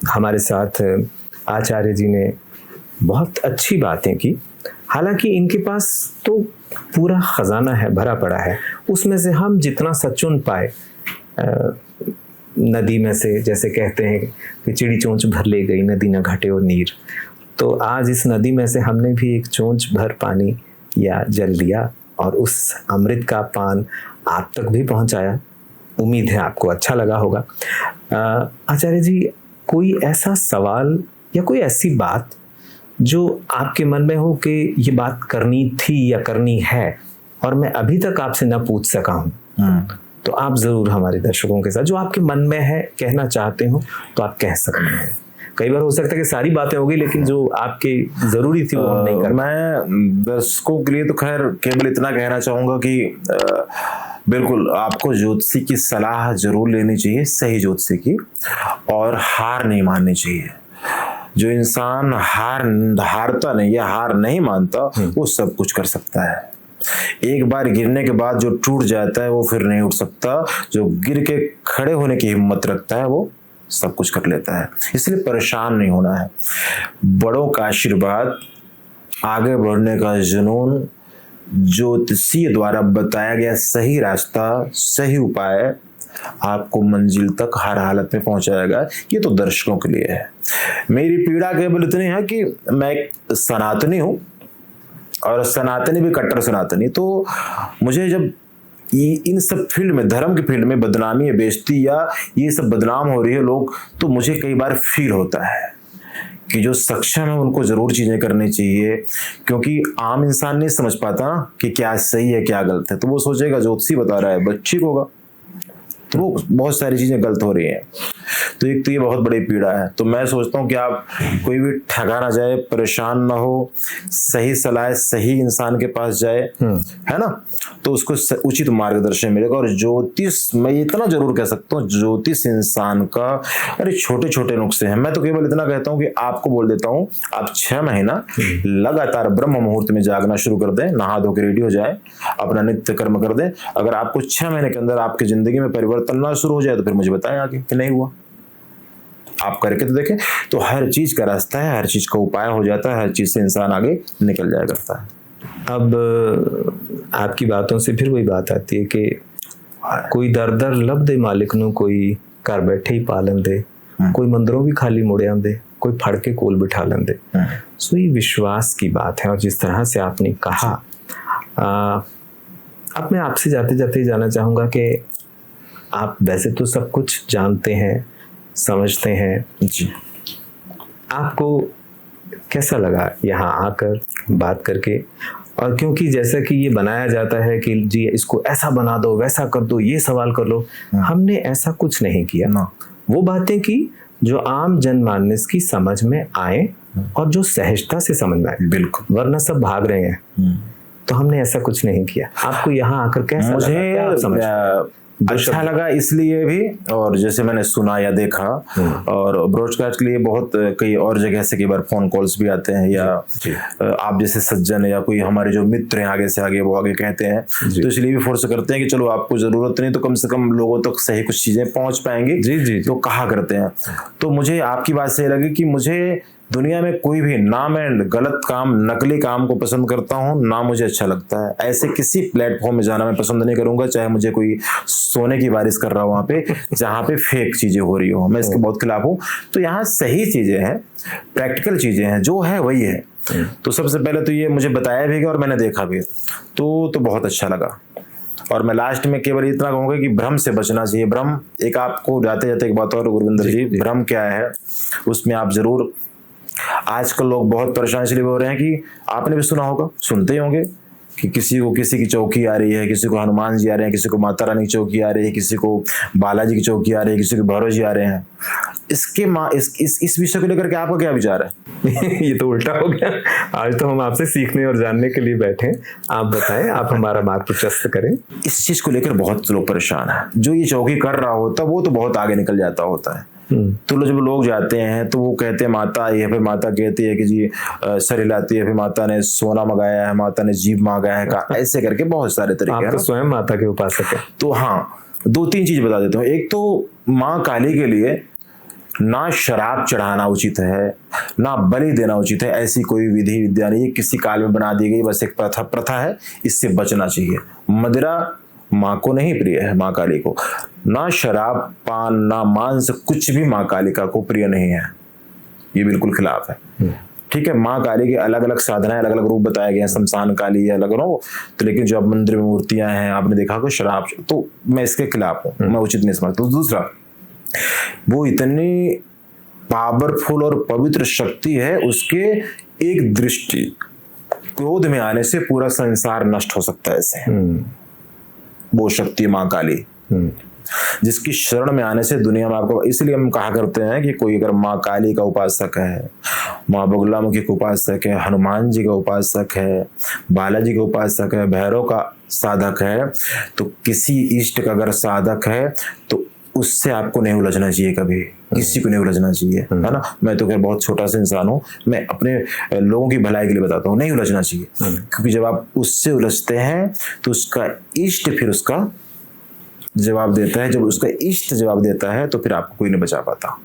Speaker 2: हमारे साथ आचार्य जी ने बहुत अच्छी बातें की। हालांकि इनके पास तो पूरा खजाना है, भरा पड़ा है, उसमें से हम जितना सा चुन पाए, नदी में से जैसे कहते हैं कि चिड़ी चोंच भर ले गई नदी न घटे और नीर, तो आज इस नदी में से हमने भी एक चोंच भर पानी या जल लिया और उस अमृत का पान आप तक भी पहुंचाया। उम्मीद है आपको अच्छा लगा होगा। आचार्य जी, कोई ऐसा सवाल या कोई ऐसी बात जो आपके मन में हो कि ये बात करनी थी या करनी है और मैं अभी तक आपसे ना पूछ सका हूँ, तो आप जरूर हमारे दर्शकों के साथ जो आपके मन में है, कहना चाहते हो तो आप कह सकते हैं। कई बार हो सकता है कि सारी बातें हो गई, लेकिन जो आपके जरूरी थी वो हम नहीं कर।
Speaker 1: मैं दर्शकों के लिए तो खैर केवल इतना कहना चाहूंगा कि बिल्कुल आपको ज्योतिषी की सलाह जरूर लेनी चाहिए, सही ज्योतिषी की, और हार नहीं माननी चाहिए। जो इंसान हारता नहीं या हार नहीं मानता वो सब कुछ कर सकता है। एक बार गिरने के बाद जो टूट जाता है वो फिर नहीं उठ सकता। जो गिर के खड़े होने की हिम्मत रखता है वो सब कुछ कर लेता है। इसलिए परेशान नहीं होना है। बड़ों का आशीर्वाद, आगे बढ़ने का जुनून, ज्योतिषी द्वारा बताया गया सही रास्ता, सही उपाय आपको मंजिल तक हर हालत में पहुंचाएगा। ये तो दर्शकों के लिए है। मेरी पीड़ा केवल इतनी है कि मैं एक सनातनी हूं और सनातनी भी कट्टर सनातनी, तो मुझे जब इन सब फील्ड में, धर्म के फील्ड में बदनामी या बेइज्जती या ये सब बदनाम हो रही है लोग, तो मुझे कई बार फील होता है कि जो सक्षम है उनको जरूर चीजें करनी चाहिए, क्योंकि आम इंसान नहीं समझ पाता ना कि क्या सही है क्या गलत है। तो वो सोचेगा ज्योतिषी बता रहा है बस ठीक होगा, तो वो बहुत सारी चीजें गलत हो रही हैं। तो एक तो ये बहुत बड़ी पीड़ा है। तो मैं सोचता हूँ कि आप कोई भी ठगा ना जाए, परेशान ना हो, सही सलाह सही इंसान के पास जाए, है ना, तो उसको उचित मार्गदर्शन मिलेगा। और ज्योतिष, मैं इतना जरूर कह सकता हूँ, ज्योतिष इंसान का, अरे छोटे छोटे नुस्खे हैं। मैं तो केवल इतना कहता हूँ कि आपको बोल देता हूँ, आप 6 महीना लगातार ब्रह्म मुहूर्त में जागना शुरू कर दें, नहा धो के रेडी हो जाए, अपना नित्य कर्म कर दें। अगर आपको 6 महीने के अंदर आपकी जिंदगी में परिवर्तन ना शुरू हो जाए तो फिर मुझे बताएं आगे कि नहीं हुआ। आप करके तो देखें। तो हर चीज का रास्ता है, हर चीज का उपाय हो जाता है, हर चीज से इंसान आगे निकल जाया करता है।
Speaker 2: अब आपकी बातों से फिर वही बात आती है कि कोई दर दर लब दे मालिक नू, कोई घर बैठे ही पालन दे, कोई मंदिरों भी खाली मुड़े आंदे, कोई फड़ के कोल बिठा लेंदे। सो ये विश्वास की बात है। और जिस तरह से आपने कहा, अब मैं आपसे जाते जाते जानना चाहूंगा कि आप वैसे तो सब कुछ जानते हैं, समझते हैं जी, आपको कैसा लगा यहाँ आकर बात करके? और क्योंकि जैसा कि ये बनाया जाता है कि जी इसको ऐसा बना दो, वैसा कर दो, ये सवाल कर लो, हमने ऐसा कुछ नहीं किया ना। वो बातें की जो आम जनमानस की समझ में आए और जो सहजता से समझ में आए। बिल्कुल, वरना सब भाग रहे हैं। तो हमने ऐसा कुछ नहीं किया। आपको यहाँ आकर कैसा
Speaker 1: मुझे अच्छा लगा इसलिए भी, और जैसे मैंने सुना या देखा, और ब्रॉडकास्ट के लिए बहुत कई और जगह से कई बार फोन कॉल्स भी आते हैं, या आप जैसे सज्जन या कोई हमारे जो मित्र हैं आगे से आगे, वो आगे कहते हैं, तो इसलिए भी फोर्स करते हैं कि चलो आपको जरूरत नहीं तो कम से कम लोगों तक सही कुछ चीजें पहुंच पाएंगी। जी तो कहा करते हैं। तो मुझे आपकी बात सही लगी कि मुझे दुनिया में कोई भी, ना मैं गलत काम, नकली काम को पसंद करता हूँ, ना मुझे अच्छा लगता है। ऐसे किसी प्लेटफॉर्म में जाना मैं पसंद नहीं करूंगा, चाहे मुझे कोई सोने की बारिश कर रहा हो वहां पे, जहां पे फेक चीजें हो रही हो, मैं इसके बहुत खिलाफ हूँ। तो यहाँ सही चीजें हैं, प्रैक्टिकल चीजें हैं, जो है वही है। तो सबसे पहले तो ये मुझे बताया भी गया और मैंने देखा भी, तो बहुत अच्छा लगा। और मैं लास्ट में केवल इतना कहूंगा कि भ्रम से बचना चाहिए। भ्रम, एक आपको जाते जाते एक बात और गुरविंदर जी, भ्रम क्या है उसमें आप जरूर आजकल लोग बहुत परेशान इसलिए हो रहे हैं कि आपने भी सुना होगा, सुनते ही होंगे कि किसी को किसी की चौकी आ रही है, किसी को हनुमान जी आ रहे हैं, किसी को माता रानी की चौकी आ रही है, किसी को बालाजी की चौकी आ रही है, किसी को भैरव जी आ रहे हैं। इसके इस विषय को लेकर के आपका क्या विचार है?
Speaker 2: ये तो उल्टा हो गया। आज तो हम आपसे सीखने और जानने के लिए बैठे हैं। आप बताएं, आप हमारा मार्ग प्रशस्त करें।
Speaker 1: इस चीज को लेकर बहुत लोग परेशान है। जो ये चौकी कर रहा होता वो तो बहुत आगे निकल जाता होता है। तो जब लोग जाते हैं तो वो कहते हैं माता आई है, फिर माता कहती है कि जी सर हिलाती है, फिर माता ने सोना मंगाया है, माता ने जीभ मांगा है, ऐसे करके बहुत सारे तरीके।
Speaker 2: आप तो स्वयं माता के उपासक है।
Speaker 1: तो हाँ, 2-3 चीज बता देता हूँ। एक तो माँ काली के लिए ना शराब चढ़ाना उचित है, ना बलि देना उचित है। ऐसी कोई विधि विद्या नहीं, किसी काल में बना दी गई, बस एक प्रथा है, इससे बचना चाहिए। मदिरा माँ को नहीं प्रिय है, माँ काली को। ना शराब पान ना मांस, कुछ भी माँ कालिका को प्रिय नहीं है, ये बिल्कुल खिलाफ है। ठीक है, माँ काली के अलग अलग साधनाएं, अलग अलग रूप बताए गए हैं, शमशान काली है अलग हो, तो लेकिन जो अब मंदिर में मूर्तियां हैं आपने देखा कि शराब, तो मैं इसके खिलाफ हूँ, मैं उचित नहीं समझता। तो दूसरा, वो इतनी पावरफुल और पवित्र शक्ति है, उसके एक दृष्टि क्रोध में आने से पूरा संसार नष्ट हो सकता है। ऐसे वो शक्ति माँ काली, जिसकी शरण में आने से दुनिया में आपको, इसलिए हम कहा करते हैं कि कोई अगर माँ काली का उपासक है, माँ बगलामुखी का उपासक है, हनुमान जी का उपासक है, बालाजी का उपासक है, भैरव का साधक है, तो किसी इष्ट का अगर साधक है तो उससे आपको नहीं उलझना चाहिए, कभी किसी को नहीं उलझना चाहिए, है ना। मैं तो खैर बहुत छोटा सा इंसान हूँ, मैं अपने लोगों की भलाई के लिए बताता हूँ, नहीं उलझना चाहिए। क्योंकि जब आप उससे उलझते हैं तो उसका इष्ट फिर उसका जवाब देता है, जब उसका इष्ट जवाब देता है तो फिर आपको कोई नहीं बचा पाता।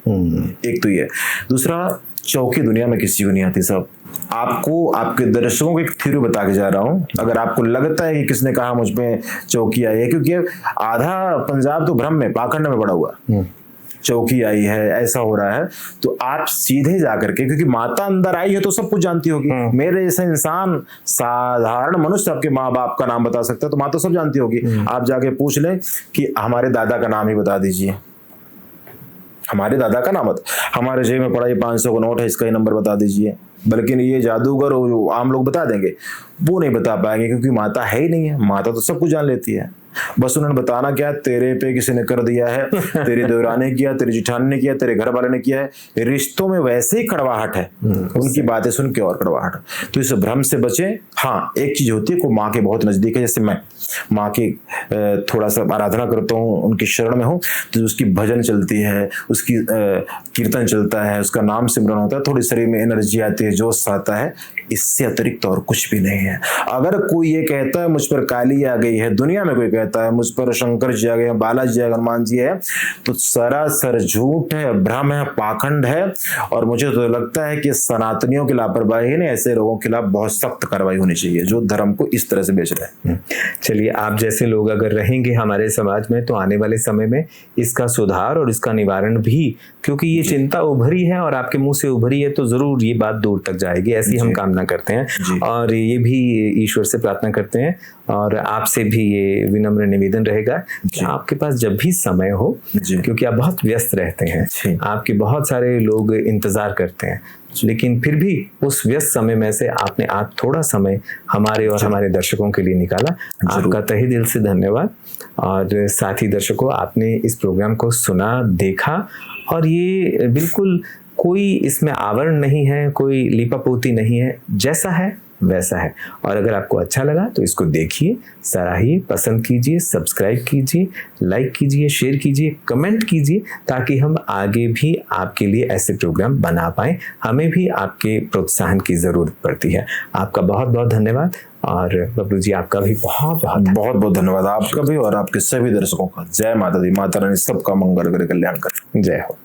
Speaker 1: एक तो ये। दूसरा, चौकी दुनिया में किसी को नहीं आती। सब आपको, आपके दर्शकों को एक थ्योरी बता के जा रहा हूं। अगर आपको लगता है कि किसने कहा मुझ पे चौकी आई है, क्योंकि आधा पंजाब तो भ्रम में, पाखंड में पड़ा हुआ, चौकी आई है, ऐसा हो रहा है, तो आप सीधे जाकर के, क्योंकि माता अंदर आई है तो सब कुछ जानती होगी। मेरे जैसे इंसान, साधारण मनुष्य आपके माँ बाप का नाम बता सकता है, तो माँ तो सब जानती होगी। आप जाके पूछ लें कि हमारे दादा का नाम ही बता दीजिए, हमारे दादा का नाम, हमारे जेब में पड़ा ये 500 का नोट है, इसका ही नंबर बता दीजिए। बल्कि ये जादूगर और आम लोग बता देंगे, वो नहीं बता पाएंगे, क्योंकि माता है ही नहीं है। माता तो सब कुछ जान लेती है, बस उन्होंने बताना क्या, तेरे पे किसी ने कर दिया है, तेरी देवरानी ने किया, तेरी जिठानी ने किया, तेरे घर वाले ने किया है। रिश्तों में वैसे ही कड़वाहट है, उनकी बातें सुन के और कड़वाहट। तो इस भ्रम से बचे। हाँ, एक चीज होती है, को माँ के बहुत नजदीक है, जैसे मैं माँ की थोड़ा सा आराधना करता हूँ, उनकी शरण में हूँ, तो उसकी भजन चलती है, उसकी कीर्तन चलता है, उसका नाम सिमरन होता है, थोड़ी शरीर में एनर्जी आती है, जोश आता है। इससे अतिरिक्त और कुछ भी नहीं है। अगर कोई ये कहता है मुझ पर काली आ गई है, दुनिया में कोई कहता है मुझ पर शंकर जी आ गए, बालाजी आ गए, हनुमान जी है, तो सरासर झूठ है, भ्रम है, पाखंड है। और मुझे तो लगता है कि सनातनियों की लापरवाही है, ऐसे लोगों के खिलाफ बहुत सख्त कार्रवाई होनी चाहिए जो धर्म को इस तरह से बेच रहे हैं।
Speaker 2: चलिए, आप जैसे लोग अगर रहेंगे हमारे समाज में तो आने वाले समय में इसका सुधार और इसका निवारण भी, क्योंकि ये चिंता उभरी है और आपके मुंह से उभरी है, तो जरूर ये बात दूर तक जाएगी, ऐसी हम कामना करते हैं। और ये भी ईश्वर से प्रार्थना करते हैं, और आपसे भी ये विनम्र निवेदन रहेगा कि आपके पास जब भी समय हो, क्योंकि आप बहुत व्यस्त रहते हैं, आपके बहुत सारे लोग इंतजार करते हैं, लेकिन फिर भी उस व्यस्त समय में से आपने आज थोड़ा समय हमारे और हमारे दर्शकों के लिए निकाला। आपका तहे दिल से धन्यवाद। और साथ ही दर्शकों, आपने इस प्रोग्राम को सुना, देखा, और ये बिल्कुल कोई इसमें आवरण नहीं है, कोई लीपापोती नहीं है, जैसा है वैसा है। और अगर आपको अच्छा लगा तो इसको देखिए, सराहिए, पसंद कीजिए, सब्सक्राइब कीजिए, लाइक कीजिए, शेयर कीजिए, कमेंट कीजिए, ताकि हम आगे भी आपके लिए ऐसे प्रोग्राम बना पाएं। हमें भी आपके प्रोत्साहन की ज़रूरत पड़ती है। आपका बहुत बहुत धन्यवाद। और बबलू जी, आपका भी बहुत बहुत
Speaker 1: धन्यवाद, आपका भी और आपके सभी दर्शकों का। जय माता दी, माता रानी सबका मंगल करे, कल्याण करे।
Speaker 2: जय हो।